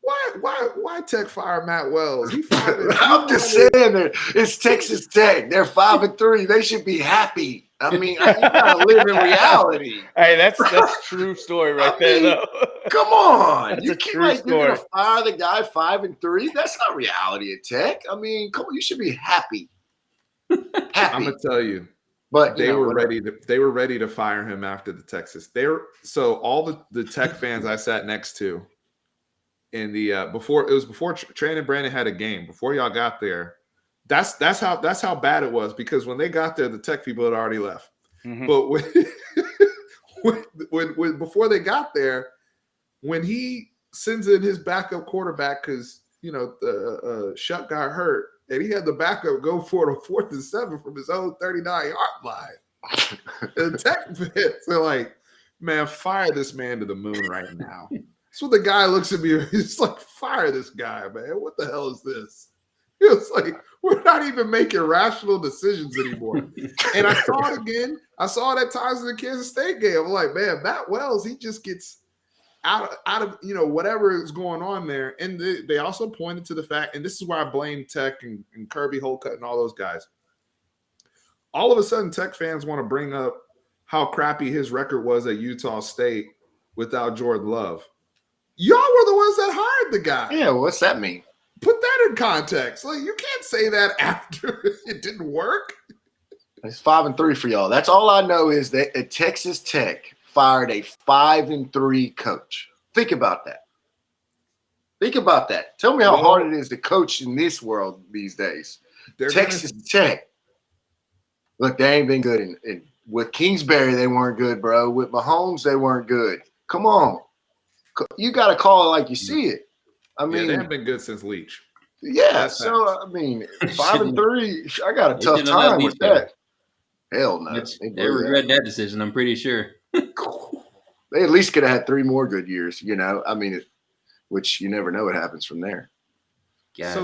why Tech fired Matt Wells?
I'm just saying that it's Texas Tech. They're 5-3. They should be happy. I mean, you gotta live in reality.
Hey, that's true story there, though.
Come on,
that's
you
a
can't
true story.
You're gonna fire the guy 5-3. That's not reality at Tech. I mean, come on, you should be happy.
I'm gonna tell you,
but
they were ready to fire him after the Texas. So all the Tech fans I sat next to. In the before Trey and Brandon had a game before y'all got there, That's how bad it was, because when they got there, the Tech people had already left.
Mhm.
But when before they got there, when he sends in his backup quarterback, because Shuck got hurt, and he had the backup go for it on 4th and 7 from his own 39-yard line. The Tech fans are like, man, fire this man to the moon right now. So the guy looks at me, he's like, fire this guy, man. What the hell is this? He was like, we're not even making rational decisions anymore. And I saw it again. I saw it at times in the Kansas State game. I'm like, man, Matt Wells, he just gets out of whatever is going on there. And they also pointed to the fact, and this is where I blame Tech and Kirby Holcutt and all those guys. All of a sudden, Tech fans want to bring up how crappy his record was at Utah State without Jordan Love. Y'all were the ones that hired the guy.
Yeah, what's that mean?
Put that in context. Like, you can't say that after it didn't work.
It's 5-3 for y'all. That's all I know is that at Texas Tech fired a 5-3 coach. Think about that. Think about that. Tell me how hard it is to coach in this world these days. Texas Tech. Look, they ain't been good. With Kingsbury, they weren't good, bro. With Mahomes, they weren't good. Come on. You got to call it like you see it. I mean,
they haven't been good since Leach.
Yeah,
That's
so, I mean, 5-3, I got a tough time with that. Hell no.
They regret that decision, I'm pretty sure.
They at least could have had 3 more good years, I mean, which you never know what happens from there.
Gosh.
So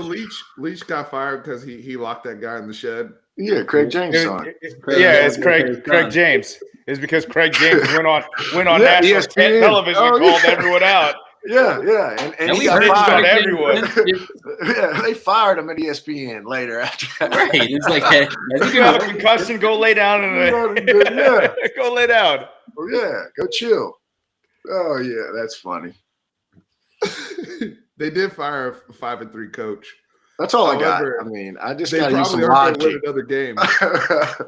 Leach got fired because he locked that guy in the shed.
Yeah, Craig James son.
It's Craig James. It's because Craig James went on national
ESPN.
Television and called everyone out.
Yeah. And he got fired. Everyone. Yeah, they fired him at ESPN later after that.
Right. It's like, hey,
if you have a concussion, go lay down. Go lay down.
Oh, yeah, go chill. Oh, yeah, that's funny.
They did fire a 5-3 coach.
That's all I got. I mean, I just got to use some
logic.
logic.
Another game.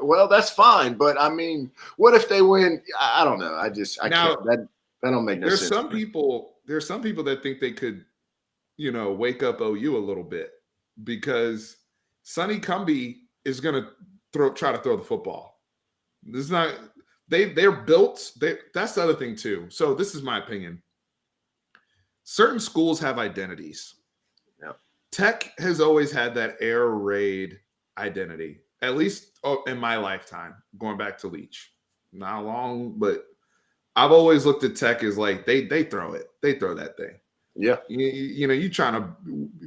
Well, that's fine, but I mean, what if they win? I don't know. I can't. That don't make no sense.
There's some people that think they could, wake up OU a little bit, because Sonny Cumbie is going to try to throw the football. This is not. They're built. That's the other thing too. So this is my opinion. Certain schools have identities.
Yep.
Tech has always had that air raid identity, at least in my lifetime, going back to Leach. Not long, but I've always looked at Tech as like they throw it. They throw that thing.
Yeah.
You trying to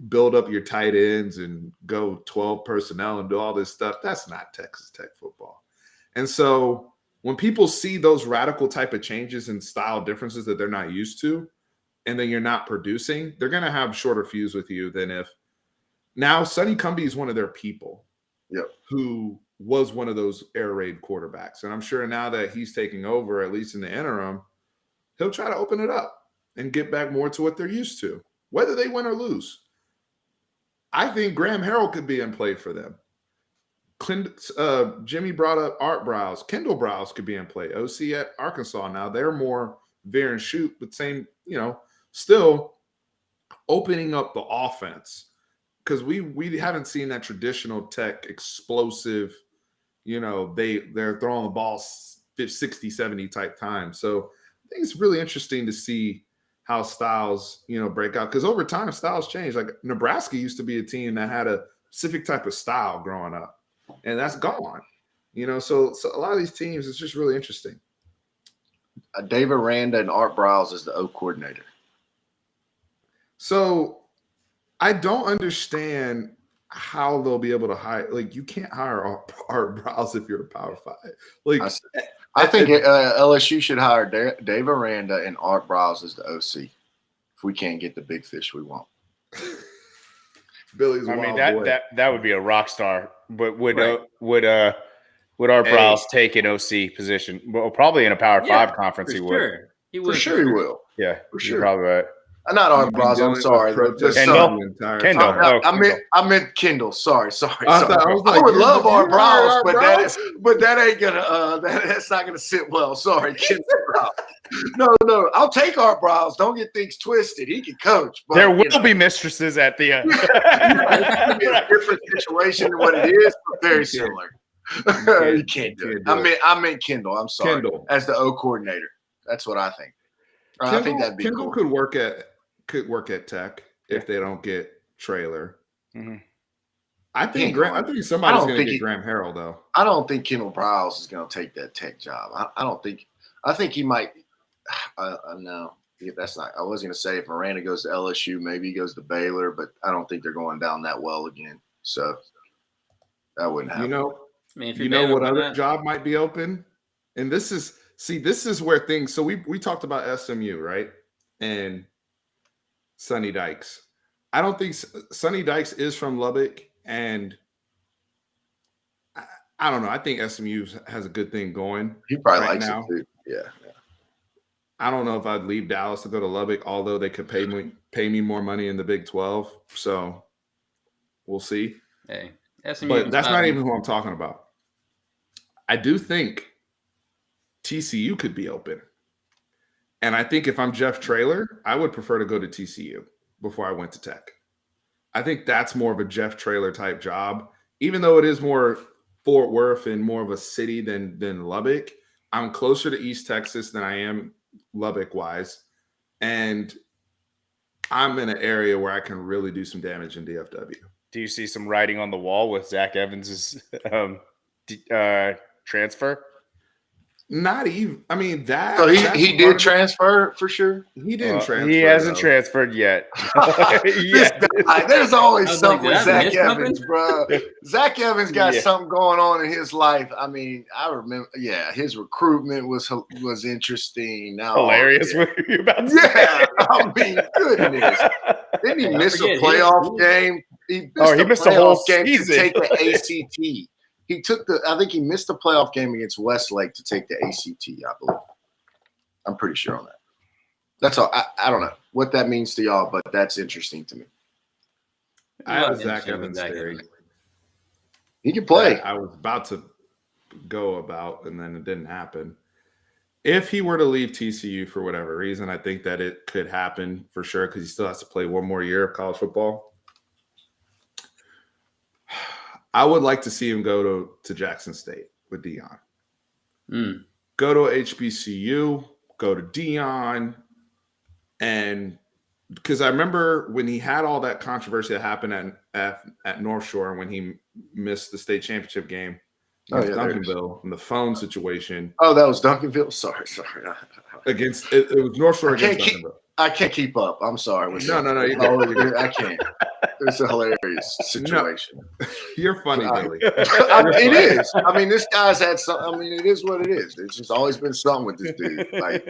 build up your tight ends and go 12 personnel and do all this stuff. That's not Texas Tech football. And so when people see those radical type of changes and style differences that they're not used to, and then you're not producing, they're going to have shorter fuse with you than if now Sonny Cumbie is one of their people.
Yep.
Who was one of those air raid quarterbacks. And I'm sure now that he's taking over, at least in the interim, he'll try to open it up and get back more to what they're used to, whether they win or lose. I think Graham Harrell could be in play for them. Jimmy brought up Art Browse. Kendall Browse could be in play. OC at Arkansas. Now they're more veer and shoot, but same, still opening up the offense, because we haven't seen that traditional Tech explosive, they're throwing the ball 60, 70 type time. So I think it's really interesting to see how styles, break out, because over time styles change. Like Nebraska used to be a team that had a specific type of style growing up, and that's gone. So a lot of these teams, it's just really interesting.
Dave Aranda and Art Browse is the O coordinator.
So I don't understand how they'll be able to hire. Like, you can't hire Art Browse if you're a Power 5. Like,
I think LSU should hire Dave Aranda and Art Browse as the OC if we can't get the big fish we want.
Billy's.
That would be a rock star. But would Art Browse take an OC position? Well, probably in a Power 5 conference, he would.
Sure.
For sure he will.
Yeah,
for sure.
Probably right.
Not Art Bros. I'm sorry. The son.
Kendall.
I meant Kendall. Sorry.
I
would love Art Bros, but that ain't gonna that's not gonna sit well. Sorry, Kendall. No. I'll take Art Bros. Don't get things twisted. He can coach. But,
there will be mistresses at the end.
It's be a different situation than what it is, but very similar. You can't do it. I meant Kendall. I'm sorry.
Kendall.
As the O coordinator. That's what I think. I think that'd be
Kendall
cool.
could work at Tech if they don't get Trailer.
Mm-hmm.
I think somebody's going to get Graham Harrell though.
I don't think Kendall Browse is going to take that Tech job. I think he might. No, that's not. I was going to say if Miranda goes to LSU, maybe he goes to Baylor, but I don't think they're going down that well again. So that wouldn't happen.
You know what other job might be open? And this is where things. So we talked about SMU, right? And Sonny Dykes. I don't think Sonny Dykes is from Lubbock, and I don't know. I think SMU has a good thing going.
He probably likes it too. Yeah.
I don't know if I'd leave Dallas to go to Lubbock, although they could pay me more money in the Big 12. So we'll see.
Hey, SMU,
but that's not even who I'm talking about. I do think TCU could be open. And I think if I'm Jeff Traylor, I would prefer to go to TCU before I went to Tech. I think that's more of a Jeff Traylor type job. Even though it is more Fort Worth and more of a city than Lubbock, I'm closer to East Texas than I am Lubbock-wise. And I'm in an area where I can really do some damage in DFW.
Do you see some writing on the wall with Zach Evans' transfer?
Not even. I mean, that. So he did transfer for sure.
He didn't transfer.
He hasn't transferred yet.
There's always something with Zach Evans, bro. Zach Evans got something going on in his life. I mean, I remember. Yeah, his recruitment was interesting. Now,
hilarious. What are you about to say?
I mean, goodness. Didn't he miss a playoff game? He missed
a whole
game
season
to take the ACT. I think he missed the playoff game against Westlake to take the ACT, I believe. I'm pretty sure on that. That's all. I don't know what that means to y'all, but that's interesting to me.
I have a Zach Evans theory.
He can play.
I was about to go about, and then it didn't happen. If he were to leave TCU for whatever reason, I think that it could happen for sure because he still has to play one more year of college football. I would like to see him go to Jackson State with Dion. Go to HBCU, go to Dion. And because I remember when he had all that controversy that happened at North Shore when he missed the state championship game against Duncanville and the phone situation.
Oh, that was Duncanville? Sorry.
Against it was North Shore against Duncanville.
I can't keep up. I'm sorry.
No.
I can't. It's a hilarious situation.
No, you're funny, Billy.
It is. I mean, this guy's had some. I mean, it is what it is. It's just always been something with this dude. Like,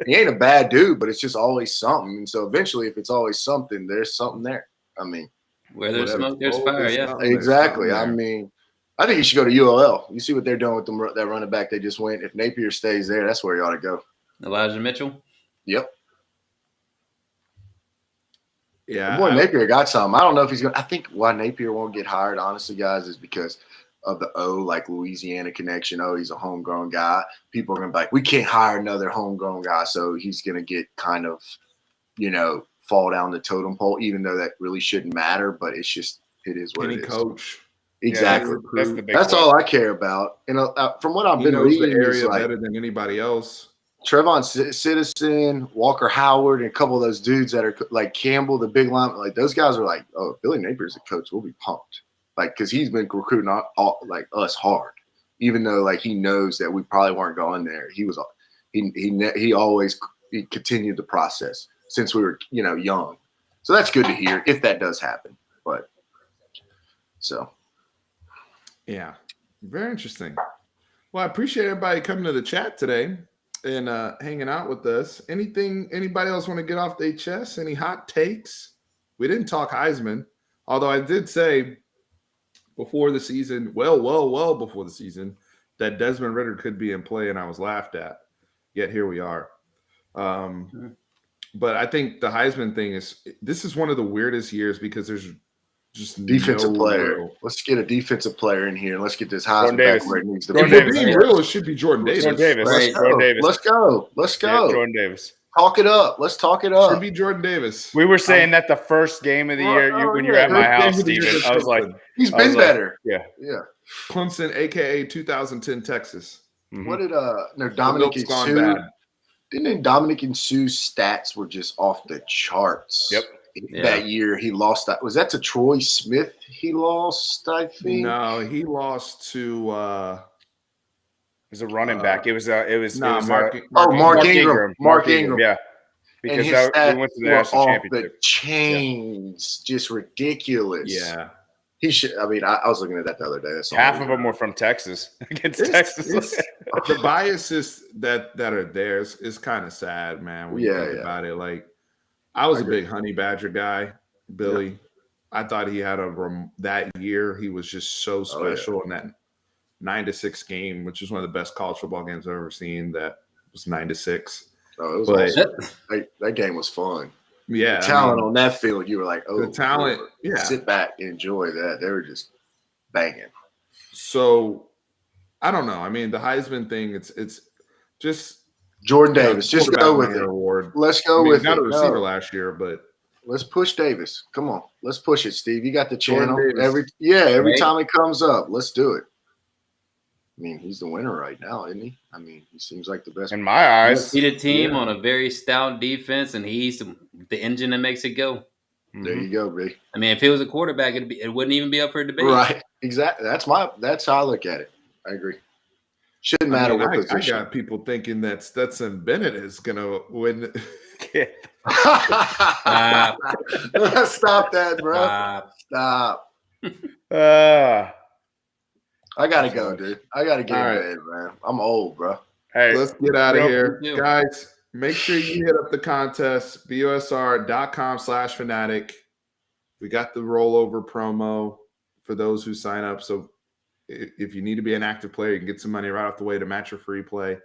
he ain't a bad dude, but it's just always something. And so eventually, if it's always something, there's something there. I mean,
where there's smoke, there's fire. Yeah,
exactly. I mean, I think you should go to ULL. You see what they're doing with that running back they just went. If Napier stays there, that's where you ought to go.
Elijah Mitchell.
Yep.
Yeah,
boy, Napier got something. I don't know if he's going to. I think why Napier won't get hired, honestly, guys, is because of the like Louisiana connection. Oh, he's a homegrown guy. People are going to be like, we can't hire another homegrown guy. So he's going to get kind of, fall down the totem pole, even though that really shouldn't matter. But it is what it is.
Coach.
Exactly.
That's the big
That's all I care about. And from what I've been reading,
the area better than anybody else.
Trevon Citizen, Walker Howard, and a couple of those dudes that are like Campbell, the big line, like those guys are like, oh, Billy Napier's a coach, we'll be pumped, like because he's been recruiting like us hard, even though like he knows that we probably weren't going there. He always continued the process since we were young, so that's good to hear if that does happen. But
yeah, very interesting. Well, I appreciate everybody coming to the chat today and hanging out with us. Anybody else want to get off their chest? Any hot takes? We didn't talk Heisman, although I did say before the season, well before the season, that Desmond Ridder could be in play, and I was laughed at. Yet here we are. But I think the Heisman thing this is one of the weirdest years because there's just
defensive
no
player.
real.
Let's get a defensive player in here and let's get this Heisman
Davis.
back where it needs to
If
be.
we're being real, it should be Jordan Davis.
Jordan Davis.
Right.
Jordan Davis.
Let's go. Let's go.
Yeah, Jordan Davis.
Talk it up. Let's talk it
Should
up.
be Jordan Davis.
We were saying that the first game of the year when you were at my house, Steven. I was like,
He's been better.
Yeah.
Clemson, aka 2010 Texas.
Mhm.
What did Dominic and
gone
Sue?
bad.
Didn't Dominic and Sue's stats were just off the charts?
Yep.
That year he lost that. Was that to Troy Smith? He lost, I think.
No, he lost to
It was a running back. It was
Mark
Mark
Ingram. Mark Ingram.
Yeah.
And
Because
his
we
stats
went to the
were
national
off the
championship.
chains, just ridiculous.
Yeah.
He should. I mean, I was looking at that the other day. That's all
Half
I
of them were from Texas against
It's-
Texas.
The biases that are there is kind of sad, man. When you
Yeah,
think
yeah.
about it, like I was
I
a
agree.
big Honey Badger guy, Billy. I thought he had that year. He was just so special in that 9-6 game, which is one of the best college football games I've ever seen. That was 9-6.
Oh, it was
But-
awesome. That game was fun.
Yeah,
The talent on that field, you were like, oh,
the talent.
Lord.
Yeah.
Sit back and enjoy that. They were just banging.
So I don't know. I mean, the Heisman thing. It's just
Jordan Davis, just go with it.
Award.
Let's
I
go
mean,
with
he got
it.
a receiver
No.
last year, but
Let's push Davis. Come on, let's push it, Steve. You got the
Jordan
channel.
Davis.
Every
Right.
time it comes up, let's do it. I mean, he's the winner right now, isn't he? I mean, he seems like the best.
In my eyes.
Beat a team on a very stout defense, and he's the engine that makes it go.
There you go, Big.
I mean, if he was a quarterback, it wouldn't even be up for debate.
Right, exactly. That's how I look at it. I agree. Shouldn't matter what
I
position.
got people thinking that Stetson Bennett is gonna win.
Stop that, bro. Stop. I gotta go, dude. I gotta get in bed, man. I'm old, bro.
Hey,
Let's get out of here,
too.
guys. Make sure you hit up the contest, busr.com/fanatic. We got the rollover promo for those who sign up. So if you need to be an active player, you can get some money right off the way to match your free play,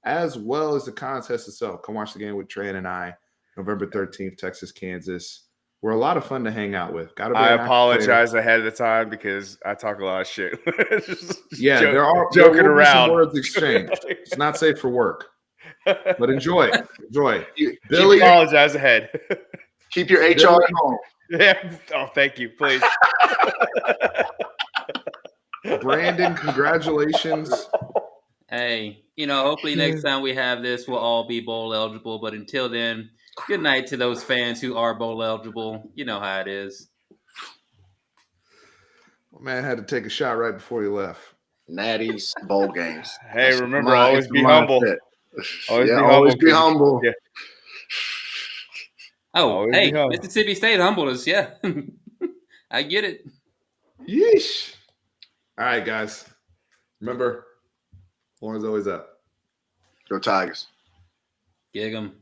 as well as the contest itself. Come watch the game with Tran and I, November 13th, Texas, Kansas. We're a lot of fun to hang out with. Gotta be
I
an active
apologize ahead of the time because I talk a lot of shit.
Yeah, there will
joking
be some
around.
words exchanged. It's not safe for work, but enjoy.
Billy,
Billy, apologize ahead.
keep your HR at home.
Yeah. Oh, thank you. Please.
Brandon, congratulations.
Hey, hopefully next time we have this, we'll all be bowl eligible. But until then, good night to those fans who are bowl eligible. You know how it is.
Man had to take a shot right before he left.
Natties, bowl games.
Hey,
That's
remember,
my-
always
it's
be
my
humble.
mindset.
Always
Always be
humble.
humble.
Yeah.
Oh,
Always
hey,
be humble.
Mississippi State humbled us. Yeah, I get it.
Yeesh. All right, guys. Remember, Lauren's always up.
Go Tigers.
Gig 'em.